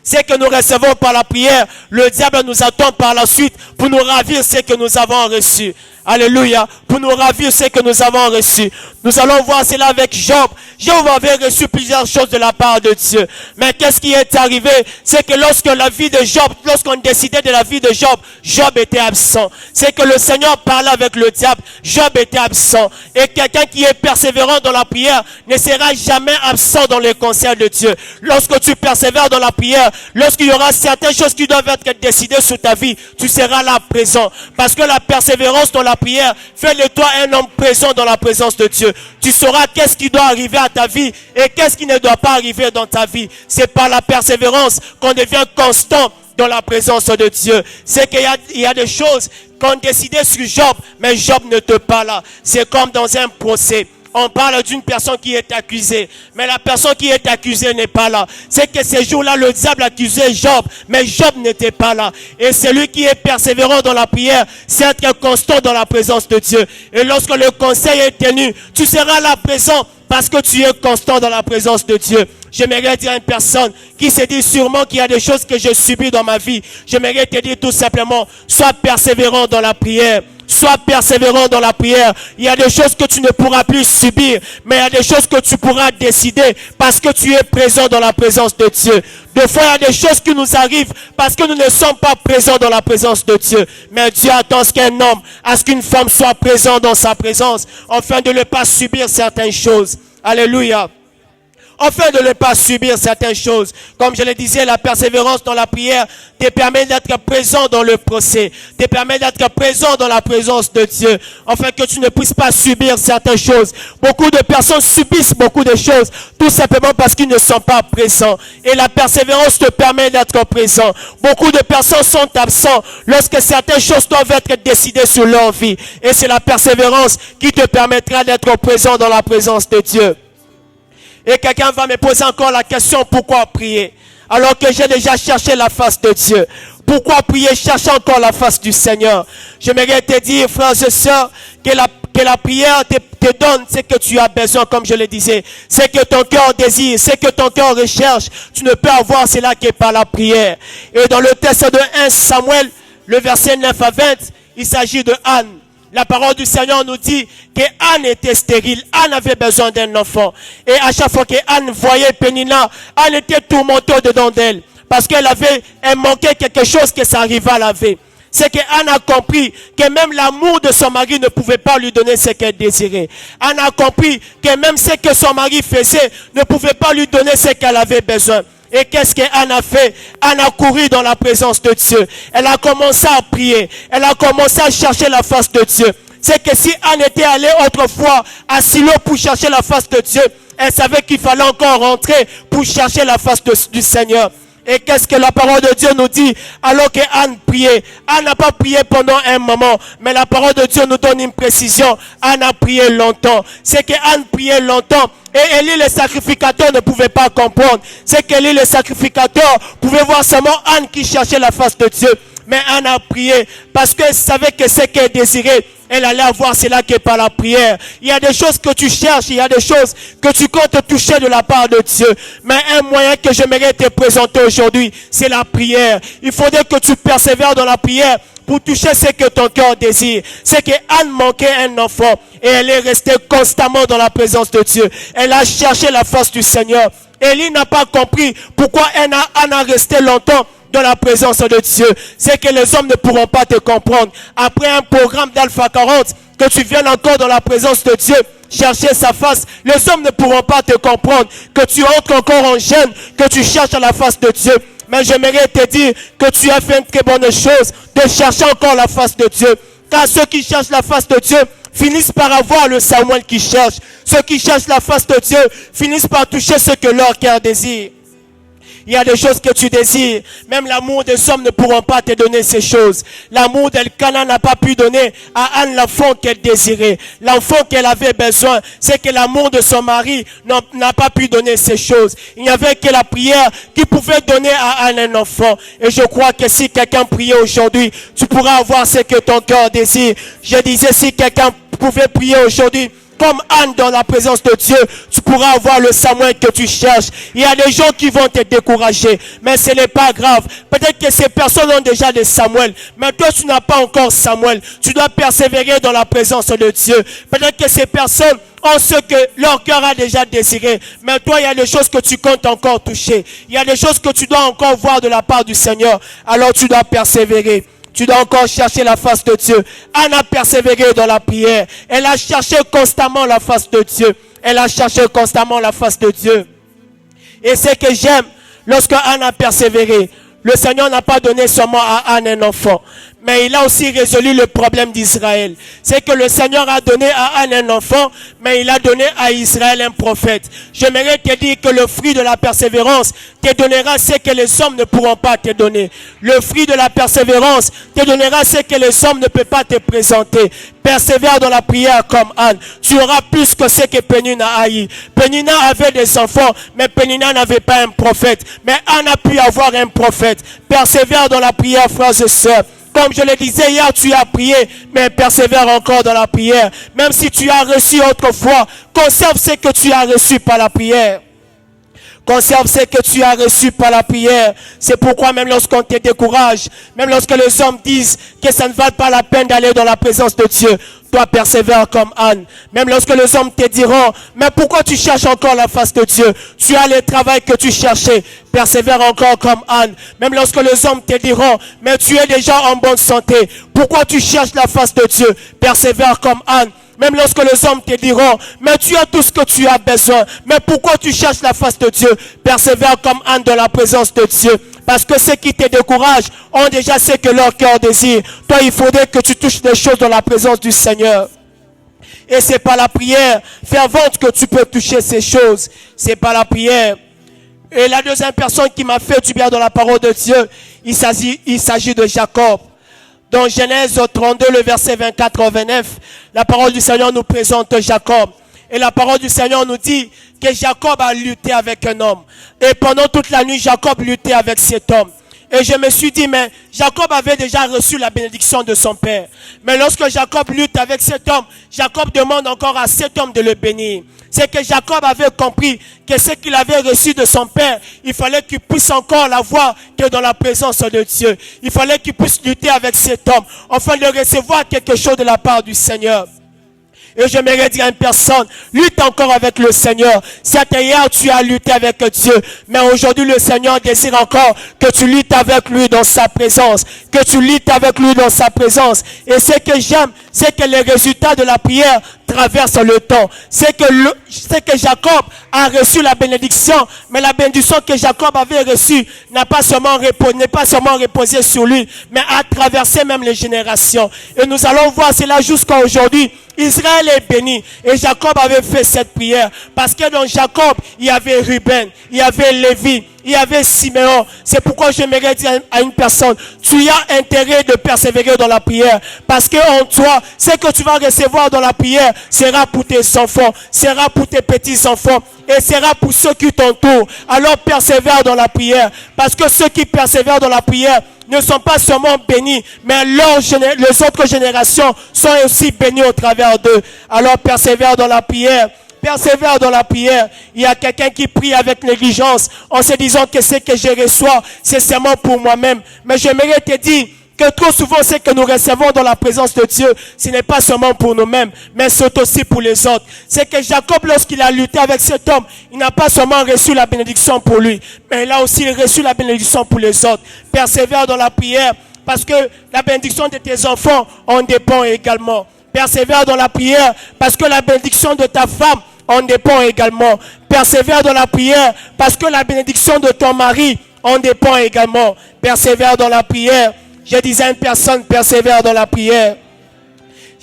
[SPEAKER 2] ce que nous recevons par la prière, le diable nous attend par la suite pour nous ravir ce que nous avons reçu. Alléluia. Pour nous ravir ce que nous avons reçu. Nous allons voir cela avec Job. Job avait reçu plusieurs choses de la part de Dieu. Mais qu'est-ce qui est arrivé? C'est que lorsqu'on décidait de la vie de Job, Job était absent. C'est que le Seigneur parlait avec le diable. Job était absent. Et quelqu'un qui est persévérant dans la prière ne sera jamais absent dans les conseils de Dieu. Lorsque tu persévères dans la prière, lorsqu'il y aura certaines choses qui doivent être décidées sur ta vie, tu seras là présent. Parce que la persévérance dans la prière fait de toi un homme présent dans la présence de Dieu. Tu sauras qu'est-ce qui doit arriver à ta vie et qu'est-ce qui ne doit pas arriver dans ta vie. C'est par la persévérance qu'on devient constant dans la présence de Dieu. C'est qu'il y a des choses qu'on décidait sur Job, mais Job n'était pas là. C'est comme dans un procès. On parle d'une personne qui est accusée, mais la personne qui est accusée n'est pas là. C'est que ces jours-là, le diable accusait Job, mais Job n'était pas là. Et celui qui est persévérant dans la prière, c'est être constant dans la présence de Dieu. Et lorsque le conseil est tenu, tu seras là présent parce que tu es constant dans la présence de Dieu. J'aimerais dire à une personne qui se dit sûrement qu'il y a des choses que j'ai subies dans ma vie. J'aimerais te dire tout simplement, sois persévérant dans la prière. Sois persévérant dans la prière. Il y a des choses que tu ne pourras plus subir, mais il y a des choses que tu pourras décider parce que tu es présent dans la présence de Dieu. Des fois, il y a des choses qui nous arrivent parce que nous ne sommes pas présents dans la présence de Dieu. Mais Dieu attend à ce qu'un homme, à ce qu'une femme soit présent dans sa présence, afin de ne pas subir certaines choses. Alléluia. Afin de ne pas subir certaines choses. Comme je le disais, la persévérance dans la prière te permet d'être présent dans le procès, te permet d'être présent dans la présence de Dieu, afin que tu ne puisses pas subir certaines choses. Beaucoup de personnes subissent beaucoup de choses, tout simplement parce qu'ils ne sont pas présents. Et la persévérance te permet d'être présent. Beaucoup de personnes sont absents lorsque certaines choses doivent être décidées sur leur vie. Et c'est la persévérance qui te permettra d'être présent dans la présence de Dieu. Et quelqu'un va me poser encore la question, pourquoi prier? Alors que j'ai déjà cherché la face de Dieu. Pourquoi prier, chercher encore la face du Seigneur? J'aimerais te dire, frères et sœurs, que la prière te donne ce que tu as besoin, comme je le disais. Ce que ton cœur désire, ce que ton cœur recherche. Tu ne peux avoir cela que par la prière. Et dans le texte de 1 Samuel, le verset 9 à 20, il s'agit de Anne. La parole du Seigneur nous dit que Anne était stérile. Anne avait besoin d'un enfant. Et à chaque fois que Anne voyait Pénina, Anne était tourmentée dedans d'elle. parce qu'elle manquait quelque chose que sa rivale avait. C'est qu'Anne a compris que même l'amour de son mari ne pouvait pas lui donner ce qu'elle désirait. Anne a compris que même ce que son mari faisait ne pouvait pas lui donner ce qu'elle avait besoin. Et qu'est-ce qu'Anne a fait? Anne a couru dans la présence de Dieu. Elle a commencé à prier. Elle a commencé à chercher la face de Dieu. C'est que si Anne était allée autrefois à Silo pour chercher la face de Dieu, elle savait qu'il fallait encore rentrer pour chercher la face du Seigneur. Et qu'est-ce que la parole de Dieu nous dit? Alors que Anne priait. Anne n'a pas prié pendant un moment, mais la parole de Dieu nous donne une précision. Anne a prié longtemps. C'est que Anne priait longtemps. Et Élie le sacrificateur ne pouvait pas comprendre. C'est qu'Élie le sacrificateur pouvait voir seulement Anne qui cherchait la face de Dieu. Mais Anne a prié parce qu'elle savait que ce qu'elle désirait, elle allait avoir cela que par la prière. Il y a des choses que tu cherches, il y a des choses que tu comptes toucher de la part de Dieu. Mais un moyen que j'aimerais te présenter aujourd'hui, c'est la prière. Il faudrait que tu persévères dans la prière pour toucher ce que ton cœur désire. C'est que Anne manquait un enfant et elle est restée constamment dans la présence de Dieu. Elle a cherché la face du Seigneur. Élie n'a pas compris pourquoi Anne a resté longtemps dans la présence de Dieu. C'est que les hommes ne pourront pas te comprendre. Après un programme d'Alpha 40, que tu viennes encore dans la présence de Dieu, chercher sa face, les hommes ne pourront pas te comprendre. Que tu entres encore en jeûne, que tu cherches à la face de Dieu. Mais j'aimerais te dire que tu as fait une très bonne chose de chercher encore la face de Dieu. Car ceux qui cherchent la face de Dieu finissent par avoir le Samuel qu'ils cherchent. Ceux qui cherchent la face de Dieu finissent par toucher ce que leur cœur désire. Il y a des choses que tu désires. Même l'amour des hommes ne pourront pas te donner ces choses. L'amour d'Elkana n'a pas pu donner à Anne l'enfant qu'elle désirait. L'enfant qu'elle avait besoin, c'est que l'amour de son mari n'a pas pu donner ces choses. Il n'y avait que la prière qui pouvait donner à Anne un enfant. Et je crois que si quelqu'un priait aujourd'hui, tu pourras avoir ce que ton cœur désire. Je disais, si quelqu'un pouvait prier aujourd'hui, comme Anne dans la présence de Dieu, tu pourras avoir le Samuel que tu cherches. Il y a des gens qui vont te décourager, mais ce n'est pas grave. Peut-être que ces personnes ont déjà des Samuel, mais toi tu n'as pas encore Samuel. Tu dois persévérer dans la présence de Dieu. Peut-être que ces personnes ont ce que leur cœur a déjà désiré, mais toi il y a des choses que tu comptes encore toucher. Il y a des choses que tu dois encore voir de la part du Seigneur. Alors tu dois persévérer. Tu dois encore chercher la face de Dieu. Anne a persévéré dans la prière. Elle a cherché constamment la face de Dieu. Elle a cherché constamment la face de Dieu. Et ce que j'aime, lorsque Anne a persévéré, le Seigneur n'a pas donné seulement à Anne un enfant, mais il a aussi résolu le problème d'Israël. C'est que le Seigneur a donné à Anne un enfant, mais il a donné à Israël un prophète. J'aimerais te dire que le fruit de la persévérance te donnera ce que les hommes ne pourront pas te donner. Le fruit de la persévérance te donnera ce que les hommes ne peuvent pas te présenter. Persévère dans la prière comme Anne. Tu auras plus que ce que Pénina a eu. Pénina avait des enfants, mais Pénina n'avait pas un prophète. Mais Anne a pu avoir un prophète. Persévère dans la prière, frères et sœurs. Comme je le disais hier, tu as prié, mais persévère encore dans la prière. Même si tu as reçu autrefois, conserve ce que tu as reçu par la prière. Conserve ce que tu as reçu par la prière. C'est pourquoi même lorsqu'on te décourage, même lorsque les hommes disent que ça ne vaut pas la peine d'aller dans la présence de Dieu, toi persévère comme Anne. Même lorsque les hommes te diront, mais pourquoi tu cherches encore la face de Dieu? Tu as le travail que tu cherchais. Persévère encore comme Anne. Même lorsque les hommes te diront, mais tu es déjà en bonne santé. Pourquoi tu cherches la face de Dieu? Persévère comme Anne. Même lorsque les hommes te diront, mais tu as tout ce que tu as besoin. Mais pourquoi tu cherches la face de Dieu? Persévère comme Anne dans la présence de Dieu. Parce que ceux qui te découragent ont déjà ce que leur cœur désire. Toi, il faudrait que tu touches des choses dans la présence du Seigneur. Et c'est par la prière fervente que tu peux toucher ces choses. C'est par la prière. Et la deuxième personne qui m'a fait du bien dans la parole de Dieu, il s'agit de Jacob. Dans Genèse 32, le verset 24-29, la parole du Seigneur nous présente Jacob. Et la parole du Seigneur nous dit que Jacob a lutté avec un homme. Et pendant toute la nuit, Jacob luttait avec cet homme. Et je me suis dit, mais Jacob avait déjà reçu la bénédiction de son père. Mais lorsque Jacob lutte avec cet homme, Jacob demande encore à cet homme de le bénir. C'est que Jacob avait compris que ce qu'il avait reçu de son père, il fallait qu'il puisse encore l'avoir que dans la présence de Dieu. Il fallait qu'il puisse lutter avec cet homme, afin de recevoir quelque chose de la part du Seigneur. Et j'aimerais dire à une personne, lutte encore avec le Seigneur. Certes, hier, tu as lutté avec Dieu. Mais aujourd'hui, le Seigneur désire encore que tu luttes avec lui dans sa présence. Que tu luttes avec lui dans sa présence. Et ce que j'aime, c'est que les résultats de la prière traversent le temps. C'est que Jacob a reçu la bénédiction. Mais la bénédiction que Jacob avait reçue n'est pas seulement reposée sur lui, mais a traversé même les générations. Et nous allons voir cela jusqu'à aujourd'hui. Israël est béni. Et Jacob avait fait cette prière. Parce que dans Jacob, il y avait Ruben, il y avait Lévi, il y avait Siméon. C'est pourquoi j'aimerais dire à une personne, tu as intérêt de persévérer dans la prière. Parce que en toi, ce que tu vas recevoir dans la prière sera pour tes enfants, sera pour tes petits-enfants et sera pour ceux qui t'entourent. Alors persévère dans la prière. Parce que ceux qui persévèrent dans la prière ne sont pas seulement bénis, mais les autres générations sont aussi bénies au travers d'eux. Alors persévère dans la prière. Persévère dans la prière. Il y a quelqu'un qui prie avec négligence en se disant que ce que je reçois, c'est seulement pour moi-même. Mais j'aimerais te dire que trop souvent, ce que nous recevons dans la présence de Dieu, ce n'est pas seulement pour nous-mêmes, mais c'est aussi pour les autres. C'est que Jacob, lorsqu'il a lutté avec cet homme, il n'a pas seulement reçu la bénédiction pour lui, mais il a aussi reçu la bénédiction pour les autres. Persévère dans la prière, parce que la bénédiction de tes enfants en dépend également. Persévère dans la prière, parce que la bénédiction de ta femme en dépend également. Persévère dans la prière, parce que la bénédiction de ton mari en dépend également. Persévère dans la prière. Je disais à une personne, persévère dans la prière.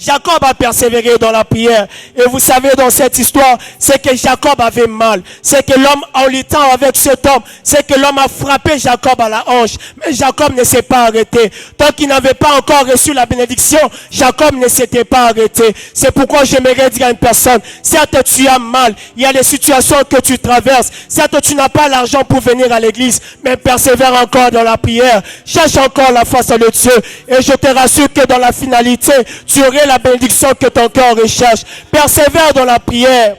[SPEAKER 2] Jacob a persévéré dans la prière. Et vous savez, dans cette histoire, c'est que Jacob avait mal. C'est que l'homme, en luttant avec cet homme, c'est que l'homme a frappé Jacob à la hanche. Mais Jacob ne s'est pas arrêté. Tant qu'il n'avait pas encore reçu la bénédiction, Jacob ne s'était pas arrêté. C'est pourquoi j'aimerais dire à une personne, certes tu as mal, il y a des situations que tu traverses. Certes tu n'as pas l'argent pour venir à l'église, mais persévère encore dans la prière. Cherche encore la face de Dieu. Et je te rassure que dans la finalité, tu aurais la bénédiction que ton cœur recherche. Persévère dans la prière.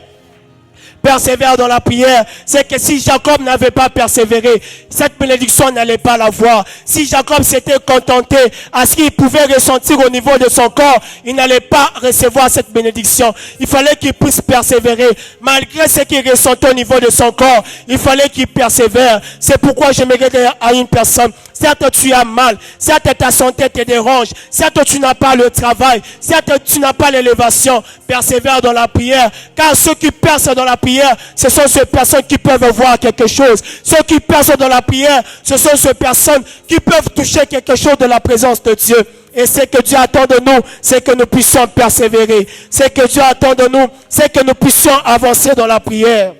[SPEAKER 2] Persévère dans la prière. C'est que si Jacob n'avait pas persévéré, cette bénédiction n'allait pas l'avoir. Si Jacob s'était contenté à ce qu'il pouvait ressentir au niveau de son corps, il n'allait pas recevoir cette bénédiction. Il fallait qu'il puisse persévérer. Malgré ce qu'il ressentait au niveau de son corps, il fallait qu'il persévère. C'est pourquoi j'aimerais dire à une personne, certes tu as mal, certes ta santé te dérange, certes tu n'as pas le travail, certes tu n'as pas l'élévation, persévère dans la prière, car ceux qui percent dans la prière, ce sont ces personnes qui peuvent voir quelque chose. Ceux qui percent dans la prière, ce sont ces personnes qui peuvent toucher quelque chose de la présence de Dieu. Et ce que Dieu attend de nous, c'est que nous puissions persévérer. Ce que Dieu attend de nous, c'est que nous puissions avancer dans la prière.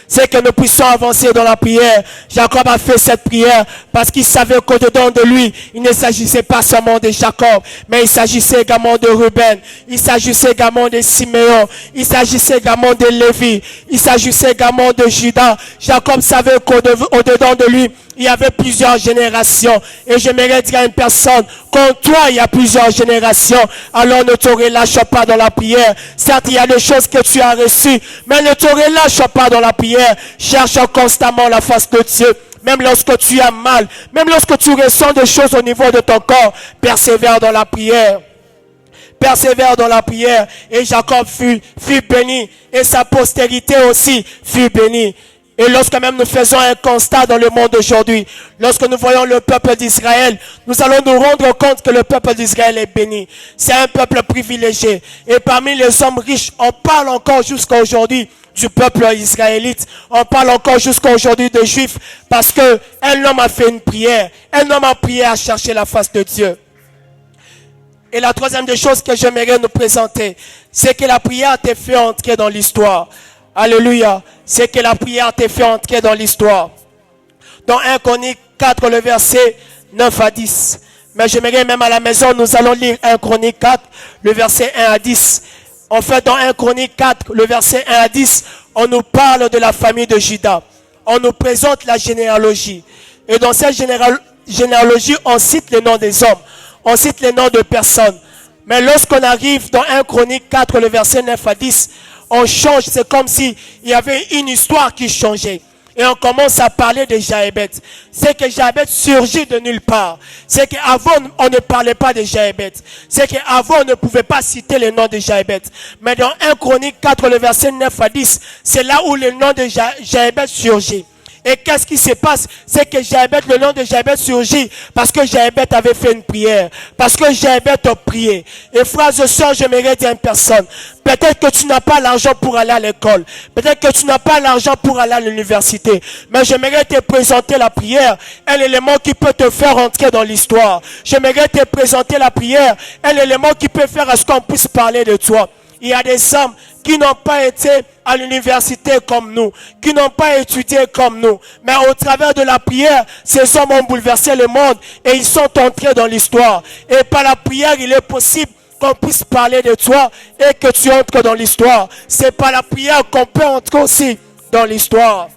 [SPEAKER 2] C'est que nous puissions avancer dans la prière. Jacob a fait cette prière parce qu'il savait qu'au-dedans de lui, il ne s'agissait pas seulement de Jacob, mais il s'agissait également de Ruben, il s'agissait également de Siméon, il s'agissait également de Lévi, il s'agissait également de Judas. Jacob savait qu'au-dedans de lui, il y avait plusieurs générations. Et j'aimerais dire à une personne, qu'en toi, il y a plusieurs générations. Alors ne te relâche pas dans la prière. Certes, il y a des choses que tu as reçues, mais ne te relâche pas dans la prière. Cherche constamment la face de Dieu. Même lorsque tu as mal, même lorsque tu ressens des choses au niveau de ton corps, persévère dans la prière. Persévère dans la prière. Et Jacob fut béni. Et sa postérité aussi fut bénie. Et lorsque même nous faisons un constat dans le monde aujourd'hui, lorsque nous voyons le peuple d'Israël, nous allons nous rendre compte que le peuple d'Israël est béni. C'est un peuple privilégié. Et parmi les hommes riches, on parle encore jusqu'à aujourd'hui du peuple israélite. On parle encore jusqu'à aujourd'hui des Juifs parce que un homme a fait une prière. Un homme a prié à chercher la face de Dieu. Et la troisième des choses que j'aimerais nous présenter, c'est que la prière t'a fait entrer dans l'histoire. Alléluia. C'est que la prière t'a fait entrer dans l'histoire. Dans 1 Chronique 4, le verset 9 à 10. Mais j'aimerais même à la maison, nous allons lire 1 Chronique 4, le verset 1 à 10. En fait, dans 1 Chronique 4, le verset 1 à 10, on nous parle de la famille de Juda. On nous présente la généalogie. Et dans cette généalogie, on cite les noms des hommes. On cite les noms de personnes. Mais lorsqu'on arrive dans 1 Chronique 4, le verset 9 à 10, on change. C'est comme si il y avait une histoire qui changeait. Et on commence à parler de Jaébet. C'est que Jaébet surgit de nulle part. C'est qu'avant, on ne parlait pas de Jaébet. C'est qu'avant, on ne pouvait pas citer le nom de Jaébet. Mais dans 1 Chronique 4, le verset 9 à 10, c'est là où le nom de Jaébet surgit. Et qu'est-ce qui se passe? C'est que Jaébet, le nom de Jaébet surgit parce que Jaébet avait fait une prière. Parce que Jaébet a prié. Et frères et sœurs, j'aimerais dire à une personne, peut-être que tu n'as pas l'argent pour aller à l'école. Peut-être que tu n'as pas l'argent pour aller à l'université. Mais j'aimerais te présenter la prière, un élément qui peut te faire entrer dans l'histoire. J'aimerais te présenter la prière, un élément qui peut faire à ce qu'on puisse parler de toi. Il y a des hommes qui n'ont pas été à l'université comme nous, qui n'ont pas étudié comme nous. Mais au travers de la prière, ces hommes ont bouleversé le monde et ils sont entrés dans l'histoire. Et par la prière, il est possible qu'on puisse parler de toi et que tu entres dans l'histoire. C'est par la prière qu'on peut entrer aussi dans l'histoire.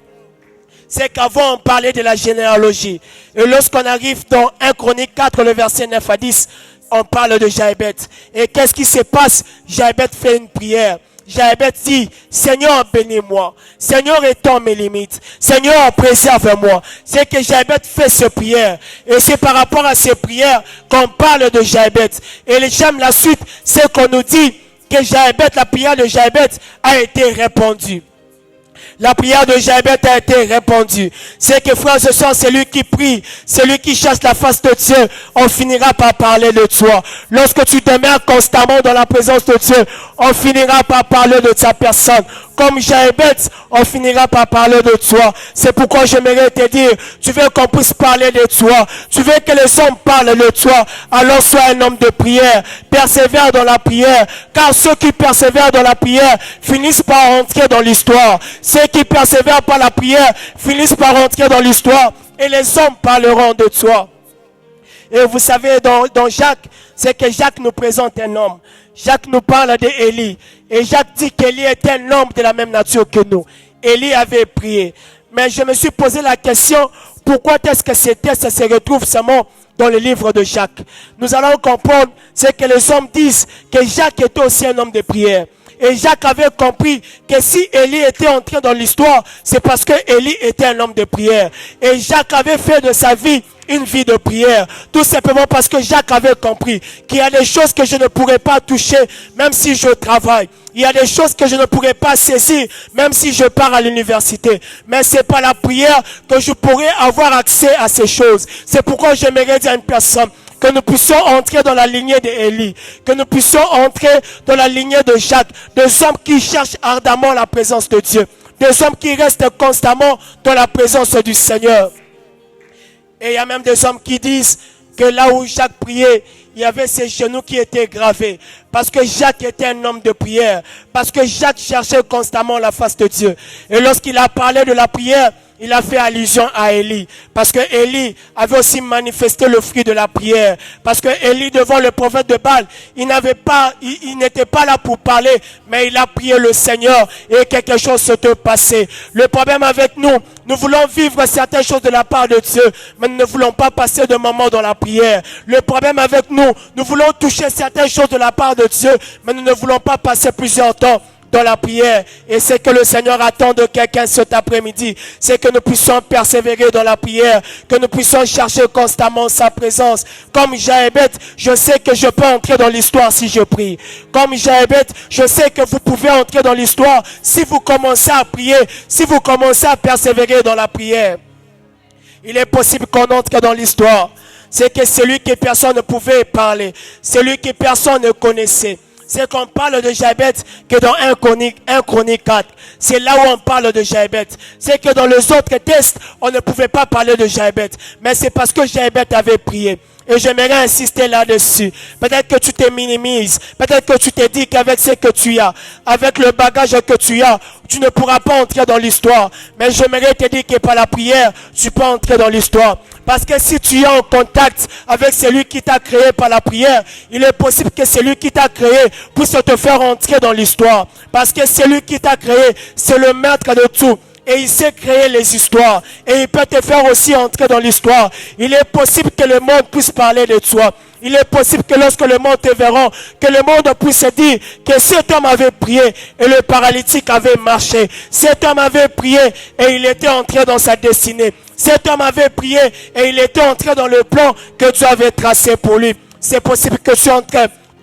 [SPEAKER 2] C'est qu'avant on parlait de la généalogie. Et lorsqu'on arrive dans 1 Chronique 4, le verset 9 à 10, on parle de Jaébet. Et qu'est-ce qui se passe? Jaébet fait une prière. Jaébet dit, Seigneur, bénis-moi. Seigneur, étends mes limites. Seigneur, préserve-moi. C'est que Jaébet fait ses prières. Et c'est par rapport à ces prières qu'on parle de Jaébet. Et j'aime la suite, c'est qu'on nous dit que Jaébet, la prière de Jaébet a été répandue. La prière de Jaébet a été répandue. C'est que frères et sœurs, celui qui prie, celui qui cherche la face de Dieu, on finira par parler de toi. Lorsque tu demeures constamment dans la présence de Dieu, on finira par parler de ta personne. Comme Jaébet, on finira par parler de toi. C'est pourquoi j'aimerais te dire, tu veux qu'on puisse parler de toi, tu veux que les hommes parlent de toi, alors sois un homme de prière, persévère dans la prière, car ceux qui persévèrent dans la prière finissent par entrer dans l'histoire. Ceux qui persévèrent par la prière finissent par entrer dans l'histoire et les hommes parleront de toi. Et vous savez, dans Jacques, c'est que Jacques nous présente un homme. Jacques nous parle d'Élie. Et Jacques dit qu'Élie était un homme de la même nature que nous. Élie avait prié. Mais je me suis posé la question, pourquoi est-ce que ces textes se retrouvent seulement dans le livre de Jacques? Nous allons comprendre, c'est que les hommes disent que Jacques était aussi un homme de prière. Et Jacques avait compris que si Élie était entré dans l'histoire, c'est parce que Élie était un homme de prière. Et Jacques avait fait de sa vie une vie de prière. Tout simplement parce que Jacques avait compris qu'il y a des choses que je ne pourrais pas toucher même si je travaille. Il y a des choses que je ne pourrais pas saisir même si je pars à l'université. Mais c'est par la prière que je pourrais avoir accès à ces choses. C'est pourquoi j'aimerais dire à une personne que nous puissions entrer dans la lignée d'Élie, que nous puissions entrer dans la lignée de Jacques, des hommes qui cherchent ardemment la présence de Dieu, des hommes qui restent constamment dans la présence du Seigneur. Et il y a même des hommes qui disent que là où Jacques priait, il y avait ses genoux qui étaient gravés. Parce que Jacques était un homme de prière. Parce que Jacques cherchait constamment la face de Dieu. Et lorsqu'il a parlé de la prière, il a fait allusion à Élie. Parce que Élie avait aussi manifesté le fruit de la prière. Parce que Élie, devant le prophète de Baal, il n'était pas là pour parler, mais il a prié le Seigneur et quelque chose s'est passé. Le problème avec nous, nous voulons vivre certaines choses de la part de Dieu, mais nous ne voulons pas passer de moments dans la prière. Le problème avec nous, nous voulons toucher certaines choses de la part de Dieu, mais nous ne voulons pas passer plusieurs temps dans la prière. Et c'est que le Seigneur attend de quelqu'un cet après-midi, c'est que nous puissions persévérer dans la prière, que nous puissions chercher constamment sa présence. Comme Jaébet, je sais que je peux entrer dans l'histoire si je prie. Comme Jaébet, je sais que vous pouvez entrer dans l'histoire si vous commencez à prier, si vous commencez à persévérer dans la prière. Il est possible qu'on entre dans l'histoire. C'est que celui que personne ne pouvait parler, celui que personne ne connaissait. C'est qu'on parle de Jaébet que dans 1 Chronique 4. C'est là où on parle de Jaébet. C'est que dans les autres textes, on ne pouvait pas parler de Jaébet. Mais c'est parce que Jaébet avait prié. Et j'aimerais insister là-dessus. Peut-être que tu te minimises. Peut-être que tu te dis qu'avec ce que tu as, avec le bagage que tu as, tu ne pourras pas entrer dans l'histoire. Mais j'aimerais te dire que par la prière, tu peux entrer dans l'histoire. Parce que si tu es en contact avec celui qui t'a créé par la prière, il est possible que celui qui t'a créé puisse te faire entrer dans l'histoire. Parce que celui qui t'a créé, c'est le maître de tout. Et il sait créer les histoires. Et il peut te faire aussi entrer dans l'histoire. Il est possible que le monde puisse parler de toi. Il est possible que lorsque le monde te verra, que le monde puisse se dire que cet homme avait prié et le paralytique avait marché. Cet homme avait prié et il était entré dans sa destinée. Cet homme avait prié et il était entré dans le plan que Dieu avait tracé pour lui. C'est possible que tu entres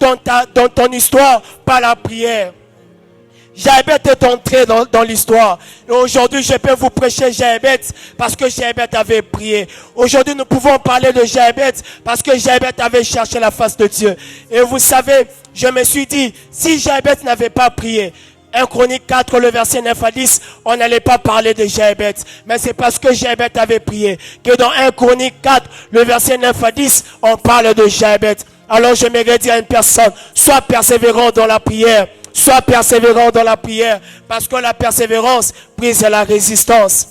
[SPEAKER 2] dans ton histoire par la prière. Jaébet est entré dans l'histoire. Et aujourd'hui, je peux vous prêcher Jaébet parce que Jaébet avait prié. Aujourd'hui, nous pouvons parler de Jaébet parce que Jaébet avait cherché la face de Dieu. Et vous savez, je me suis dit, si Jaébet n'avait pas prié, 1 Chronique 4, le verset 9 à 10, on n'allait pas parler de Jaébet. Mais c'est parce que Jaébet avait prié que dans 1 Chronique 4, le verset 9 à 10, on parle de Jaébet. Alors j'aimerais dire à une personne, sois persévérant dans la prière. Sois persévérant dans la prière, parce que la persévérance brise la résistance.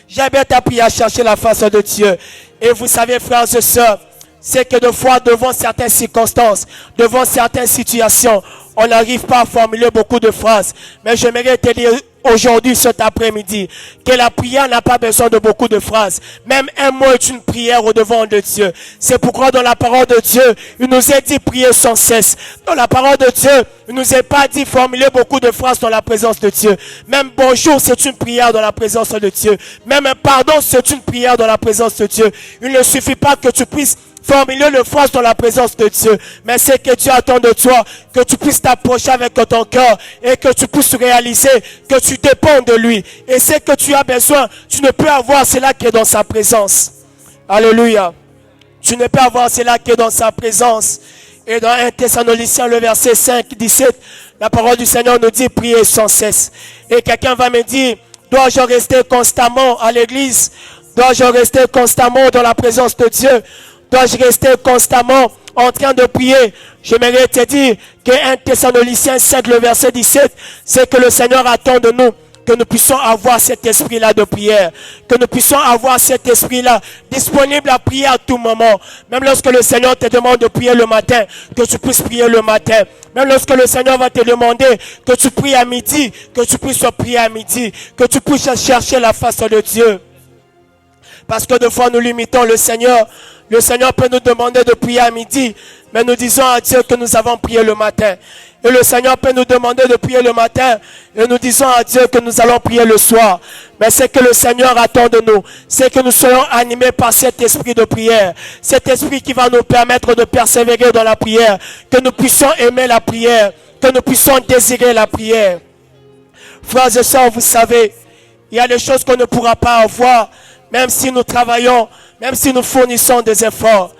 [SPEAKER 2] Jaébet a appris à chercher la face de Dieu. Et vous savez, frères et sœurs, c'est que des fois, devant certaines circonstances, devant certaines situations, on n'arrive pas à formuler beaucoup de phrases. Mais j'aimerais te dire aujourd'hui, cet après-midi, que la prière n'a pas besoin de beaucoup de phrases. Même un mot est une prière au devant de Dieu. C'est pourquoi dans la parole de Dieu, il nous est dit prier sans cesse. Dans la parole de Dieu, il nous est pas dit formuler beaucoup de phrases dans la présence de Dieu. Même bonjour, c'est une prière dans la présence de Dieu. Même pardon, c'est une prière dans la présence de Dieu. Il ne suffit pas que tu puisses formuler le phrase dans la présence de Dieu. Mais c'est que Dieu attend de toi, que tu puisses t'approcher avec ton cœur et que tu puisses réaliser que tu dépends de lui. Et c'est que tu as besoin, tu ne peux avoir cela qui est dans sa présence. Alléluia. Tu ne peux avoir cela qui est dans sa présence. Et dans 1 Thessaloniciens, le verset 5, 17, la parole du Seigneur nous dit prier sans cesse. Et quelqu'un va me dire, dois-je rester constamment à l'église? Dois-je rester constamment dans la présence de Dieu? Dois-je rester constamment en train de prier? J'aimerais te dire que 1 Thessaloniciens 5, le verset 17, c'est que le Seigneur attend de nous que nous puissions avoir cet esprit-là de prière, que nous puissions avoir cet esprit-là disponible à prier à tout moment. Même lorsque le Seigneur te demande de prier le matin, que tu puisses prier le matin. Même lorsque le Seigneur va te demander que tu pries à midi, que tu puisses prier à midi, que tu puisses chercher la face de Dieu. Parce que des fois nous limitons le Seigneur. Le Seigneur peut nous demander de prier à midi, mais nous disons à Dieu que nous avons prié le matin. Et le Seigneur peut nous demander de prier le matin, et nous disons à Dieu que nous allons prier le soir. Mais c'est que le Seigneur attend de nous, c'est que nous soyons animés par cet esprit de prière. Cet esprit qui va nous permettre de persévérer dans la prière, que nous puissions aimer la prière, que nous puissions désirer la prière. Frères et sœurs, vous savez, il y a des choses qu'on ne pourra pas avoir, même si nous travaillons, même si nous fournissons des efforts.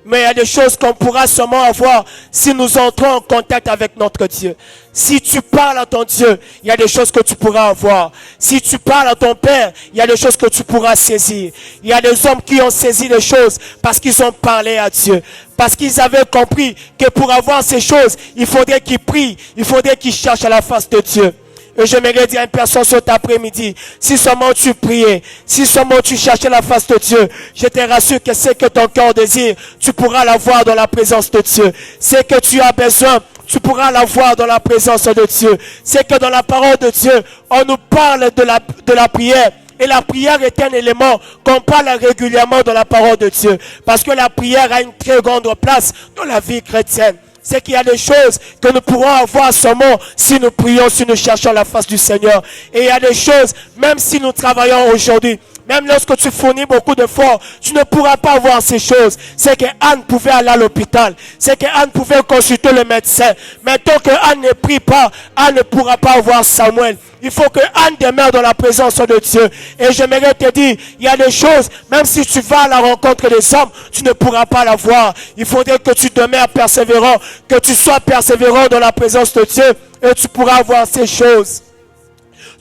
[SPEAKER 2] Mais il y a des choses qu'on pourra seulement avoir si nous entrons en contact avec notre Dieu. Si tu parles à ton Dieu, il y a des choses que tu pourras avoir. Si tu parles à ton Père, il y a des choses que tu pourras saisir. Il y a des hommes qui ont saisi les choses parce qu'ils ont parlé à Dieu. Parce qu'ils avaient compris que pour avoir ces choses, il faudrait qu'ils prient, il faudrait qu'ils cherchent à la face de Dieu. Et j'aimerais dire à une personne cet après-midi, si seulement tu priais, si seulement tu cherchais la face de Dieu, je te rassure que c'est que ton cœur désire, tu pourras l'avoir dans la présence de Dieu. C'est que tu as besoin, tu pourras l'avoir dans la présence de Dieu. C'est que dans la parole de Dieu, on nous parle de la prière. Et la prière est un élément qu'on parle régulièrement dans la parole de Dieu. Parce que la prière a une très grande place dans la vie chrétienne. C'est qu'il y a des choses que nous pourrons avoir seulement si nous prions, si nous cherchons la face du Seigneur. Et il y a des choses, même si nous travaillons aujourd'hui, même lorsque tu fournis beaucoup d'efforts, tu ne pourras pas avoir ces choses. C'est que Anne pouvait aller à l'hôpital. C'est que Anne pouvait consulter le médecin. Mais tant que Anne ne prie pas, Anne ne pourra pas avoir Samuel. Il faut que Anne demeure dans la présence de Dieu. Et j'aimerais te dire, il y a des choses, même si tu vas à la rencontre des hommes, tu ne pourras pas la voir. Il faudrait que tu demeures persévérant, que tu sois persévérant dans la présence de Dieu, et tu pourras avoir ces choses.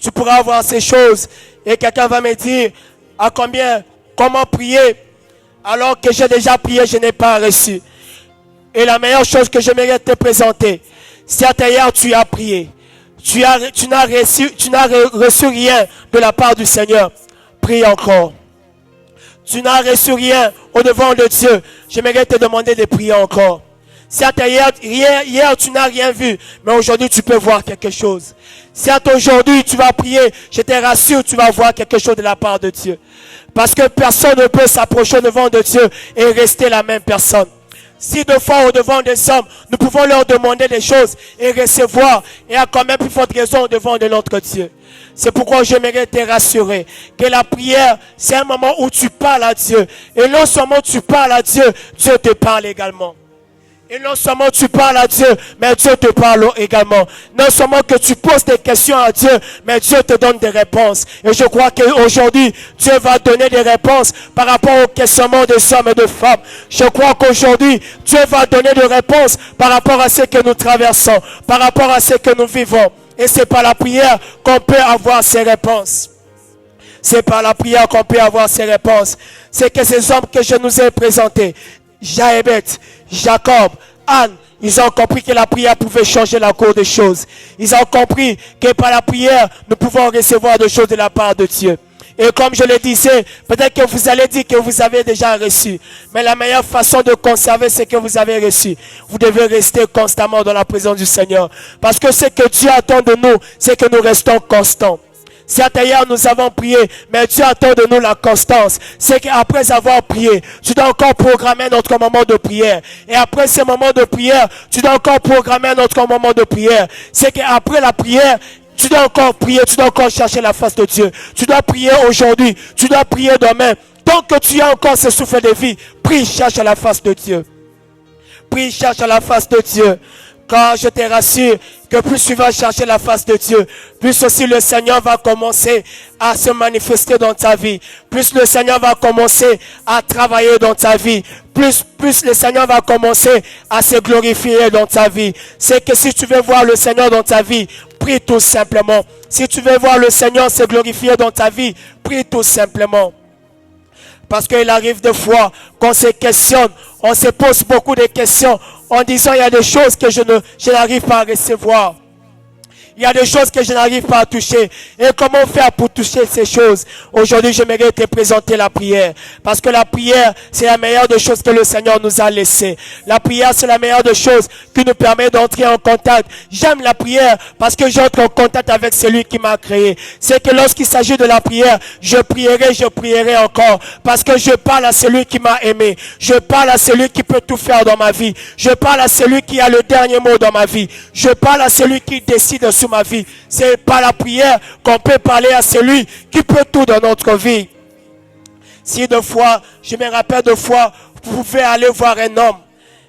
[SPEAKER 2] Tu pourras avoir ces choses. Et quelqu'un va me dire, comment prier alors que j'ai déjà prié, je n'ai pas reçu. Et la meilleure chose que j'aimerais te présenter, c'est hier tu as prié. Tu n'as reçu rien de la part du Seigneur. Prie encore. Tu n'as reçu rien au devant de Dieu. J'aimerais te demander de prier encore. Certes, hier tu n'as rien vu, mais aujourd'hui tu peux voir quelque chose. Certes, aujourd'hui tu vas prier, je te rassure, tu vas voir quelque chose de la part de Dieu. Parce que personne ne peut s'approcher devant de Dieu et rester la même personne. Si deux fois au devant des hommes, nous pouvons leur demander des choses et recevoir, et à quand même plus forte raison au devant de notre Dieu. C'est pourquoi j'aimerais te rassurer que la prière, c'est un moment où tu parles à Dieu. Et non seulement tu parles à Dieu, Dieu te parle également. Et non seulement tu parles à Dieu, mais Dieu te parle également. Non seulement que tu poses des questions à Dieu, mais Dieu te donne des réponses. Et je crois qu'aujourd'hui, Dieu va donner des réponses par rapport aux questionnements des hommes et des femmes. Je crois qu'aujourd'hui, Dieu va donner des réponses par rapport à ce que nous traversons, par rapport à ce que nous vivons. Et c'est par la prière qu'on peut avoir ces réponses. C'est par la prière qu'on peut avoir ces réponses. C'est que ces hommes que je nous ai présentés, Jaébet, Jacob, Anne, ils ont compris que la prière pouvait changer la cour des choses. Ils ont compris que par la prière, nous pouvons recevoir des choses de la part de Dieu. Et comme je le disais, peut-être que vous allez dire que vous avez déjà reçu. Mais la meilleure façon de conserver ce que vous avez reçu, vous devez rester constamment dans la présence du Seigneur. Parce que ce que Dieu attend de nous, c'est que nous restons constants. Certes, hier, nous avons prié, mais Dieu attend de nous la constance. C'est qu'après avoir prié, tu dois encore programmer notre moment de prière. Et après ce moment de prière, tu dois encore programmer notre moment de prière. C'est qu'après la prière, tu dois encore prier, tu dois encore chercher la face de Dieu. Tu dois prier aujourd'hui, tu dois prier demain. Tant que tu as encore ce souffle de vie, prie, cherche la face de Dieu. Prie, cherche la face de Dieu. Car je te rassure que plus tu vas chercher la face de Dieu, plus aussi le Seigneur va commencer à se manifester dans ta vie. Plus le Seigneur va commencer à travailler dans ta vie. Plus le Seigneur va commencer à se glorifier dans ta vie. C'est que si tu veux voir le Seigneur dans ta vie, prie tout simplement. Si tu veux voir le Seigneur se glorifier dans ta vie, prie tout simplement. Parce qu'il arrive des fois qu'on se questionne, on se pose beaucoup de questions en disant il y a des choses que je n'arrive pas à recevoir. Il y a des choses que je n'arrive pas à toucher. Et comment faire pour toucher ces choses? Aujourd'hui, j'aimerais te présenter la prière. Parce que la prière, c'est la meilleure des choses que le Seigneur nous a laissées. La prière, c'est la meilleure des choses qui nous permet d'entrer en contact. J'aime la prière parce que j'entre en contact avec celui qui m'a créé. C'est que lorsqu'il s'agit de la prière, je prierai encore. Parce que je parle à celui qui m'a aimé. Je parle à celui qui peut tout faire dans ma vie. Je parle à celui qui a le dernier mot dans ma vie. Je parle à celui qui décide sur ma vie. C'est par la prière qu'on peut parler à celui qui peut tout dans notre vie. Si deux fois, je me rappelle deux fois, vous pouvez aller voir un homme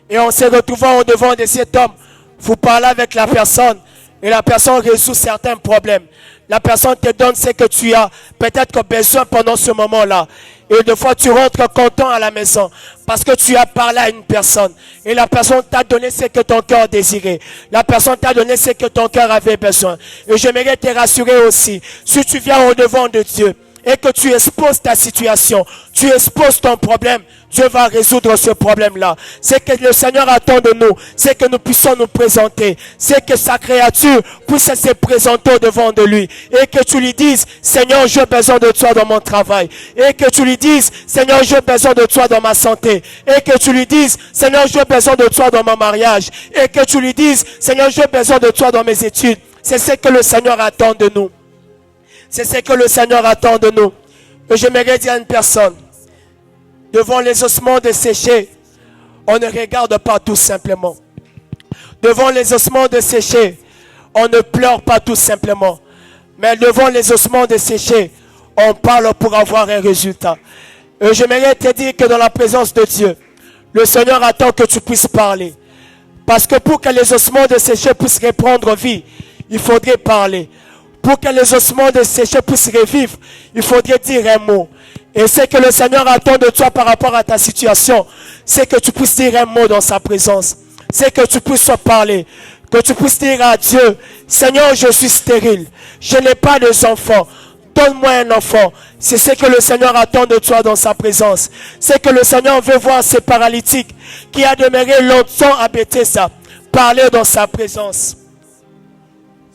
[SPEAKER 2] et en se retrouvant au devant de cet homme, vous parlez avec la personne et la personne résout certains problèmes. La personne te donne ce que tu as peut-être besoin pendant ce moment-là. Et des fois, tu rentres content à la maison parce que tu as parlé à une personne. Et la personne t'a donné ce que ton cœur désirait. La personne t'a donné ce que ton cœur avait besoin. Et j'aimerais te rassurer aussi. Si tu viens au devant de Dieu et que tu exposes ta situation, tu exposes ton problème, Dieu va résoudre ce problème-là. C'est que le Seigneur attend de nous, c'est que nous puissions nous présenter, c'est que sa créature puisse se présenter au devant de lui et que tu lui dises, Seigneur, j'ai besoin de toi dans mon travail, et que tu lui dises, Seigneur, j'ai besoin de toi dans ma santé, et que tu lui dises, Seigneur, j'ai besoin de toi dans mon mariage, et que tu lui dises, Seigneur, j'ai besoin de toi dans mes études. C'est ce que le Seigneur attend de nous. C'est ce que le Seigneur attend de nous. Et j'aimerais dire à une personne, devant les ossements desséchés, on ne regarde pas tout simplement. Devant les ossements desséchés, on ne pleure pas tout simplement. Mais devant les ossements desséchés, on parle pour avoir un résultat. Et j'aimerais te dire que dans la présence de Dieu, le Seigneur attend que tu puisses parler. Parce que pour que les ossements desséchés puissent reprendre vie, il faudrait parler. Pour que les ossements desséchés puissent revivre, il faudrait dire un mot. Et ce que le Seigneur attend de toi par rapport à ta situation, c'est que tu puisses dire un mot dans sa présence. C'est que tu puisses parler. Que tu puisses dire à Dieu, Seigneur, je suis stérile. Je n'ai pas d'enfant. Donne-moi un enfant. C'est ce que le Seigneur attend de toi dans sa présence. C'est que le Seigneur veut voir ces paralytiques qui a demeuré longtemps à Bethesda parler dans sa présence.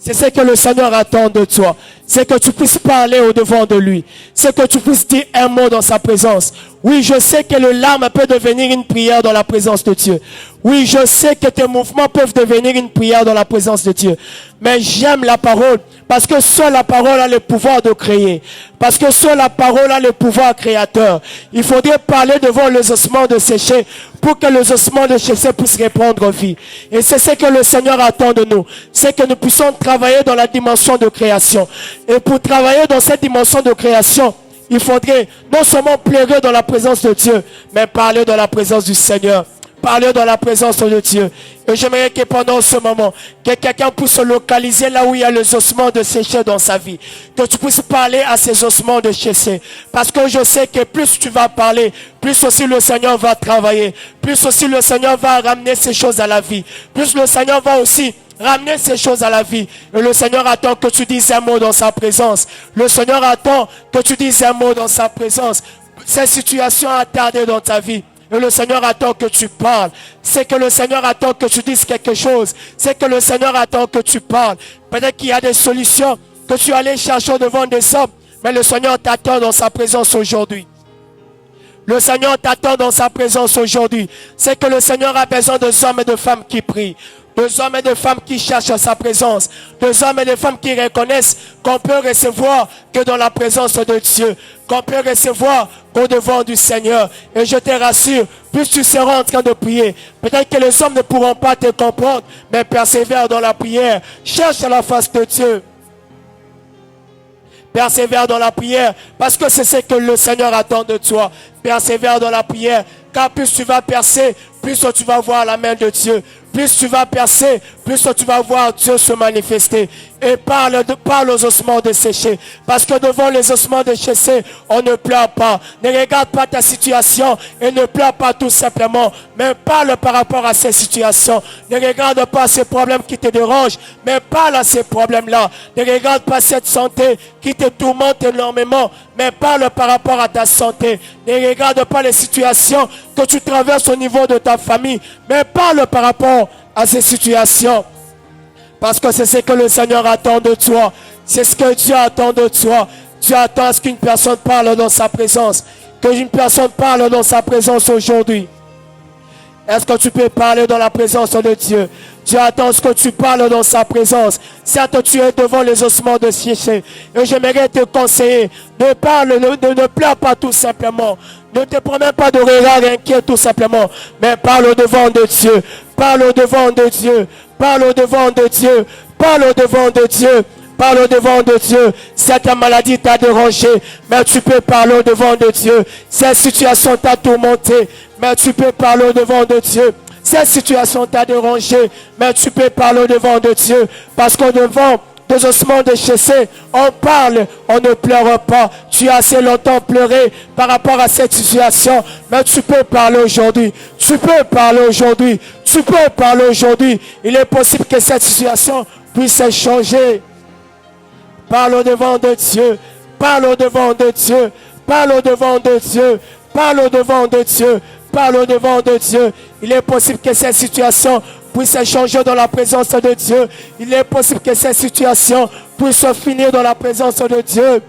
[SPEAKER 2] C'est ce que le Seigneur attend de toi. C'est que tu puisses parler au devant de lui. C'est que tu puisses dire un mot dans sa présence. Oui, je sais que le larme peut devenir une prière dans la présence de Dieu. Oui, je sais que tes mouvements peuvent devenir une prière dans la présence de Dieu. Mais j'aime la parole parce que seule la parole a le pouvoir de créer. Parce que seule la parole a le pouvoir créateur. Il faudrait parler devant les ossements de sécher pour que les ossements de sécher puissent répondre vie. Et c'est ce que le Seigneur attend de nous. C'est que nous puissions travailler dans la dimension de création. Et pour travailler dans cette dimension de création, il faudrait non seulement pleurer dans la présence de Dieu, mais parler dans la présence du Seigneur. Parler dans la présence de Dieu. Et j'aimerais que pendant ce moment, que quelqu'un puisse se localiser là où il y a les ossements de sécher dans sa vie. Que tu puisses parler à ces ossements de sécher. Parce que je sais que plus tu vas parler, plus aussi le Seigneur va travailler. Plus aussi le Seigneur va ramener ces choses à la vie. Plus le Seigneur va aussi ramener ces choses à la vie. Et le Seigneur attend que tu dises un mot dans sa présence. Le Seigneur attend que tu dises un mot dans sa présence. Cette situation a tardé dans ta vie. Et le Seigneur attend que tu parles. C'est que le Seigneur attend que tu dises quelque chose. C'est que le Seigneur attend que tu parles. Peut-être qu'il y a des solutions que tu allais chercher devant des hommes. Mais le Seigneur t'attend dans sa présence aujourd'hui. Le Seigneur t'attend dans sa présence aujourd'hui. C'est que le Seigneur a besoin de hommes et de femmes qui prient. Deux hommes et de femmes qui cherchent sa présence. Deux hommes et de femmes qui reconnaissent qu'on peut recevoir que dans la présence de Dieu. Qu'on peut recevoir qu'au devant du Seigneur. Et je te rassure, plus tu seras en train de prier, peut-être que les hommes ne pourront pas te comprendre, mais persévère dans la prière. Cherche la face de Dieu. Persévère dans la prière, parce que c'est ce que le Seigneur attend de toi. Persévère dans la prière, car plus tu vas percer, plus tu vas voir la main de Dieu. Plus tu vas percer, plus tu vas voir Dieu se manifester. Et parle aux ossements desséchés. Parce que devant les ossements desséchés, on ne pleure pas. Ne regarde pas ta situation et ne pleure pas tout simplement. Mais parle par rapport à ces situations. Ne regarde pas ces problèmes qui te dérangent, mais parle à ces problèmes-là. Ne regarde pas cette santé qui te tourmente énormément, mais parle par rapport à ta santé. Ne regarde pas les situations que tu traverses au niveau de ta famille, mais parle par rapport à ces situations. Parce que c'est ce que le Seigneur attend de toi. C'est ce que Dieu attend de toi. Dieu attend à ce qu'une personne parle dans sa présence. Qu'une personne parle dans sa présence aujourd'hui. Est-ce que tu peux parler dans la présence de Dieu? Dieu attend à ce que tu parles dans sa présence. Certes, tu es devant les ossements de sécher. Et j'aimerais te conseiller, ne pleure pas tout simplement. Ne te promets pas de regard inquiet tout simplement. Mais parle au devant de Dieu. Parle au devant de Dieu. Parle au devant de Dieu. Parle au devant de Dieu. Parle au devant de Dieu. Cette maladie t'a dérangé, mais tu peux parler au devant de Dieu. Cette situation t'a tourmenté, mais tu peux parler au devant de Dieu. Cette situation t'a dérangé, mais tu peux parler au devant de Dieu. Parce qu'au devant des ossements déchaissés, on parle, on ne pleure pas. Tu as assez longtemps pleuré par rapport à cette situation, mais tu peux parler aujourd'hui. Tu peux parler aujourd'hui. Tu peux parler aujourd'hui. Il est possible que cette situation puisse changer. Parle au devant de Dieu. Parle au devant de Dieu. Parle au devant de Dieu. Parle au devant de Dieu. Parle au devant de Dieu. Il est possible que cette situation puisse changer dans la présence de Dieu. Il est possible que cette situation puisse finir dans la présence de Dieu.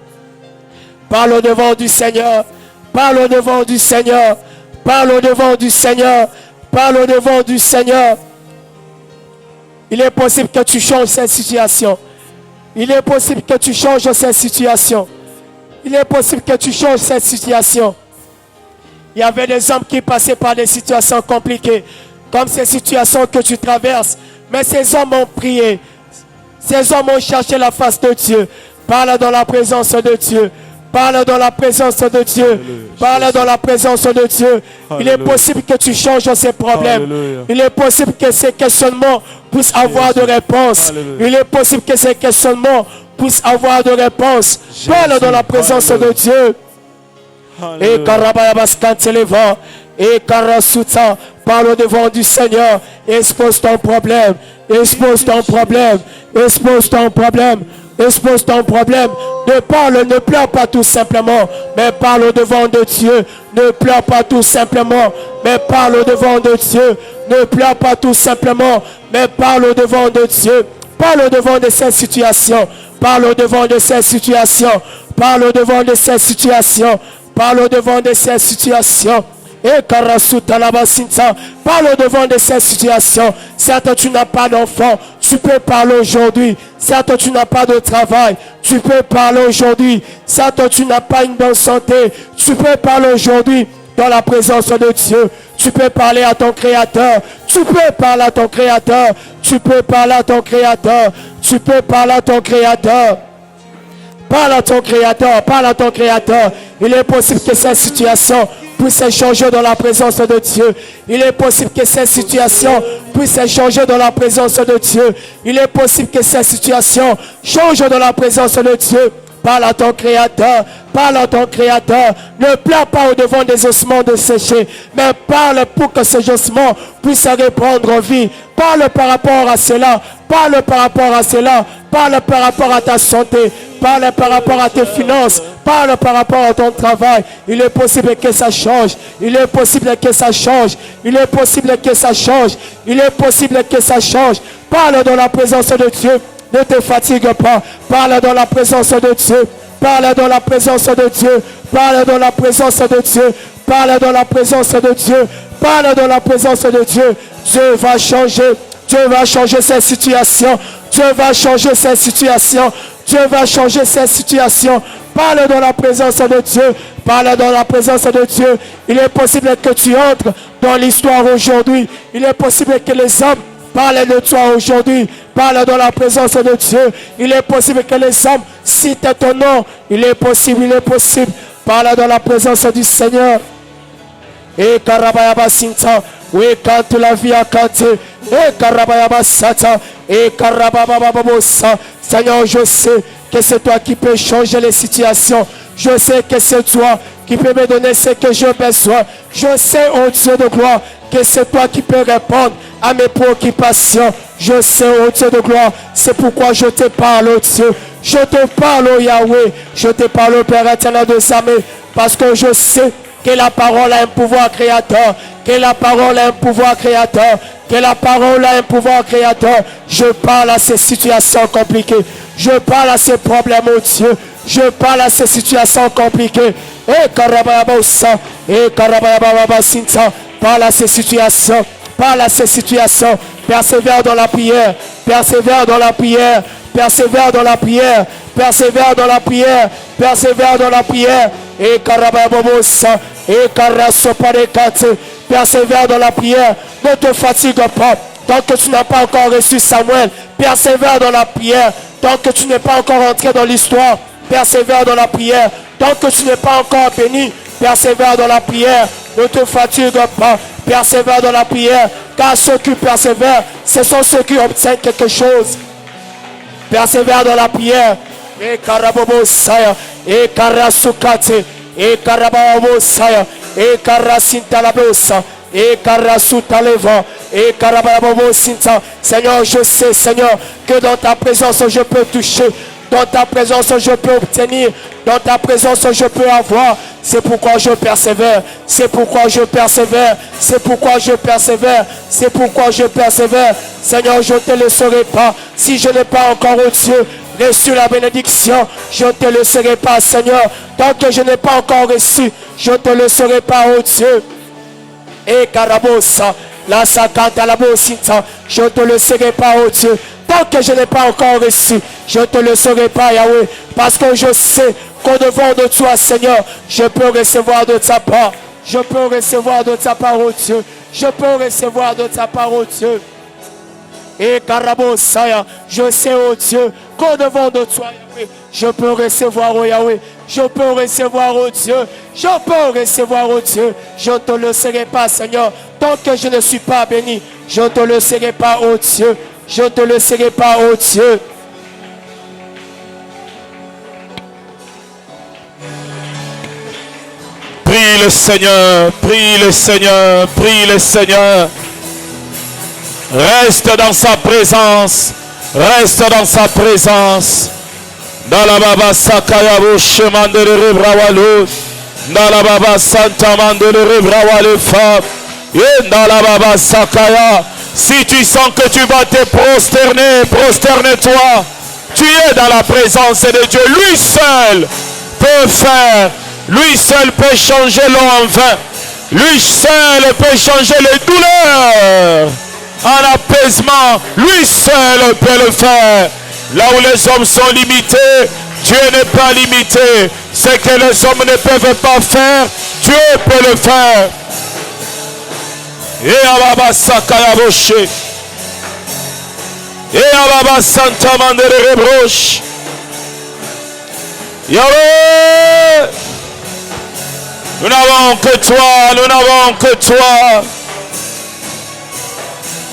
[SPEAKER 2] Parle au devant du Seigneur. Parle au devant du Seigneur. Parle au devant du Seigneur. Parle au devant du Seigneur. Il est possible que tu changes cette situation. Il est possible que tu changes cette situation. Il est possible que tu changes cette situation. Il y avait des hommes qui passaient par des situations compliquées, comme ces situations que tu traverses. Mais ces hommes ont prié. Ces hommes ont cherché la face de Dieu. Parle dans la présence de Dieu. Parle dans la présence de Dieu. Parle dans la présence de Dieu. Il est possible que tu changes ces problèmes. Il est possible que ces questionnements puissent avoir de réponses. Il est possible que ces questionnements puissent avoir de réponses. Parle dans la présence de Dieu. Et Karabayabas Kanteleva. Et Karasuta. Parle au devant du Seigneur. Expose ton problème. Expose ton problème. Expose ton problème. Expose ton problème. Ne pleure pas tout simplement, mais parle au devant de Dieu. Ne pleure pas tout simplement, mais parle au devant de Dieu. Ne pleure pas tout simplement, mais parle au devant de Dieu. Parle au devant de cette situation. Parle au devant de cette situation. Parle au devant de cette situation. Parle au-devant de ces situations. Et parle au-devant de ces situations. Certes, tu n'as pas d'enfant, tu peux parler aujourd'hui. Certes, tu n'as pas de travail, tu peux parler aujourd'hui. Certes, tu n'as pas une bonne santé, tu peux parler aujourd'hui dans la présence de Dieu. Tu peux parler à ton Créateur. Tu peux parler à ton Créateur. Tu peux parler à ton Créateur. Tu peux parler à ton Créateur. Parle à ton Créateur. Parle à ton Créateur. Il est possible que cette situation puisse changer dans la présence de Dieu. Il est possible que cette situation puisse changer dans la présence de Dieu. Il est possible que cette situation change dans la présence de Dieu. Parle à ton Créateur, parle à ton Créateur. Ne plains pas au-devant des ossements desséchés, mais parle pour que ces ossements puissent reprendre vie. Parle par rapport à cela, parle par rapport à cela, parle par rapport à ta santé, parle par rapport à tes finances, parle par rapport à ton travail. Il est possible que ça change, il est possible que ça change, il est possible que ça change, il est possible que ça change. Parle dans la présence de Dieu. Ne te fatigue pas. Parle dans la présence de Dieu. Parle dans la présence de Dieu. Parle dans la présence de Dieu. Parle dans la présence de Dieu. Parle dans la présence de Dieu. Dieu va changer. Dieu va changer cette situation. Dieu va changer cette situation. Dieu va changer cette situation. Parle dans la présence de Dieu. Parle dans la présence de Dieu. Il est possible que tu entres dans l'histoire aujourd'hui. Il est possible que les hommes parle de toi aujourd'hui. Parle dans la présence de Dieu. Il est possible que les hommes citent ton nom. Il est possible, il est possible. Parle dans la présence du Seigneur. Et Karabayaba Sinta. Oui, quand la vie a canté. Et Karabayaba Sata. Et Karabababosa. Seigneur, je sais que c'est toi qui peux changer les situations. Je sais que c'est toi qui peux me donner ce que j'ai besoin. Je sais, oh Dieu de gloire, que c'est toi qui peux répondre à mes préoccupations. Je sais, oh Dieu de gloire, c'est pourquoi je te parle, oh Dieu. Je te parle, oh Yahweh. Je te parle, oh Père éternel de armées, parce que je sais que la parole a un pouvoir créateur. Que la parole a un pouvoir créateur. Que la parole a un pouvoir créateur. Je parle à ces situations compliquées. Je parle à ces problèmes, oh Dieu. Je parle à ces situations compliquées. Et Karabayabosa. Et Karabayabasinta. Parle à ces situations. Parle à ces situations. Persévère dans la prière. Persévère dans la prière. Persévère dans la prière. Persévère dans la prière. Persévère dans la prière. Et Karabayabosa. Et Karasoparekate. Persévère dans la prière. Ne te fatigue pas. Tant que tu n'as pas encore reçu Samuel, persévère dans la prière. Tant que tu n'es pas encore entré dans l'histoire, persévère dans la prière. Tant que tu n'es pas encore béni, persévère dans la prière. Ne te fatigue pas. Persévère dans la prière. Car ceux qui persévèrent, ce sont ceux qui obtiennent quelque chose. Persévère dans la prière. Et Karabobo Saya. Et Karasukate. Et Karababo Saya. Et Karasintalabosa. Et Karasutaleva. Et Karababo Sinta. Seigneur, je sais, Seigneur, que dans ta présence, je peux toucher. Dans ta présence, je peux obtenir. Dans ta présence, je peux avoir. C'est pourquoi je persévère. C'est pourquoi je persévère. C'est pourquoi je persévère. C'est pourquoi je persévère. Seigneur, je ne te laisserai pas. Si je n'ai pas encore, oh Dieu, reçu la bénédiction, je ne te laisserai pas, Seigneur. Tant que je n'ai pas encore reçu, je ne te laisserai pas, oh Dieu. Et Karabosa, la Sakata la Bosita, je ne te laisserai pas, oh Dieu. Tant que je n'ai pas encore reçu, je ne te laisserai pas, Yahweh. Parce que je sais qu'au-devant de toi, Seigneur, je peux recevoir de ta part. Je peux recevoir de ta part, oh Dieu. Je peux recevoir de ta part, oh Dieu. Et Karabosaya, je sais, oh Dieu, qu'au-devant de toi, Yahweh, je peux recevoir, oh Yahweh. Je peux recevoir, oh Dieu. Je peux recevoir, oh Dieu. Je ne te laisserai pas, Seigneur. Tant que je ne suis pas béni, je ne te laisserai pas, oh Dieu. Je ne te laisserai pas, oh Dieu.
[SPEAKER 1] Prie le Seigneur, prie le Seigneur, prie le Seigneur. Reste dans sa présence, reste dans sa présence. Dans la baba sakaya bo chemin de rebrawalo. Dans la baba santa man de rebrawale femme. Et dans la baba sakaya. Si tu sens que tu vas te prosterner, prosterne-toi. Tu es dans la présence de Dieu. Lui seul peut faire Lui seul peut changer l'eau en vin. Lui seul peut changer les douleurs en apaisement. Lui seul peut le faire. Là où les hommes sont limités, Dieu n'est pas limité. Ce que les hommes ne peuvent pas faire, Dieu peut le faire. Et Ababa Sakayaboshe. Et Ababa Santa Mandere Rebroche. Yahweh. Nous n'avons que toi, nous n'avons que toi.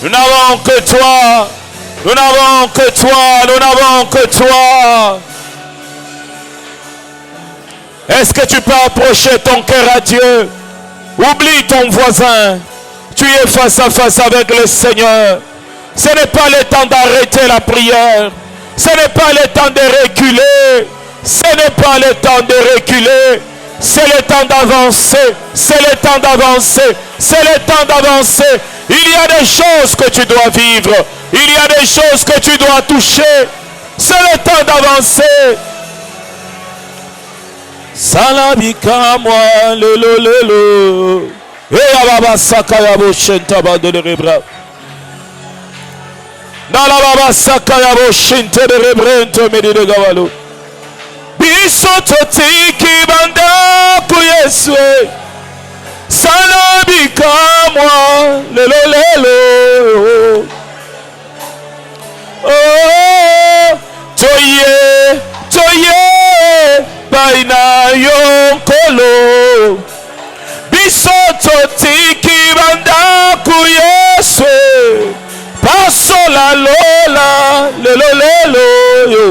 [SPEAKER 1] Nous n'avons que toi. Nous n'avons que toi, nous n'avons que toi. Est-ce que tu peux approcher ton cœur à Dieu? Oublie ton voisin. Tu es face à face avec le Seigneur. Ce n'est pas le temps d'arrêter la prière. Ce n'est pas le temps de reculer. Ce n'est pas le temps de reculer. C'est le temps d'avancer. C'est le temps d'avancer. C'est le temps d'avancer. Il y a des choses que tu dois vivre. Il y a des choses que tu dois toucher. C'est le temps d'avancer. Salabika moi le. Et ababa sakayabo shenta de rebra. Nala baba sakayabo shenta de rebrento medi de gavalo. Bisoto tiki banda ku Yesu. Salabika moi le. Oh, toye, baina yonkolo. Bisoto tiki banda ku Yesu. Paso la lola, lelo yo.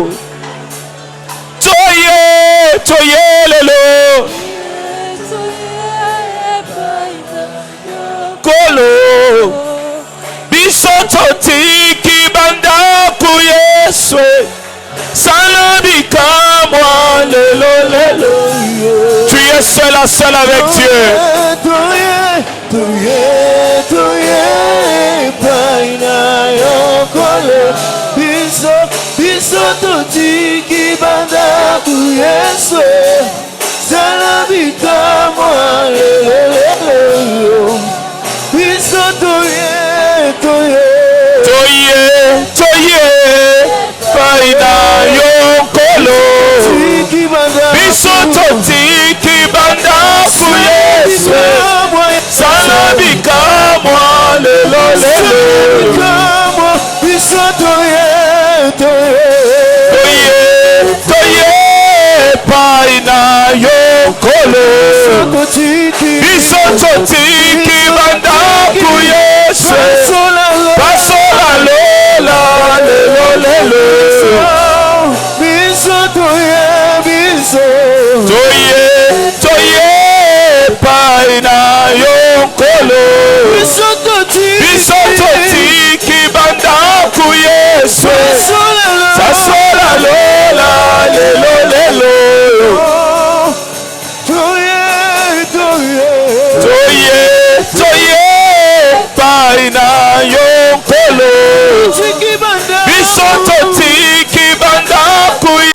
[SPEAKER 1] Toye lelo. Kolo. Bisoto tiki banda ku Yesu. Salabika moi lelo. Tu es seul à seul avec Dieu. Toye, paina yokole. Bisoto tiki banda ku Yesu. Salabika moi lelo. Bisoto toye, paina yonkolo. Bisoto tiki banda ku Yesu. Salabika moi lelo. Bisoto toye, paina yonkolo. Bisoto tiki banda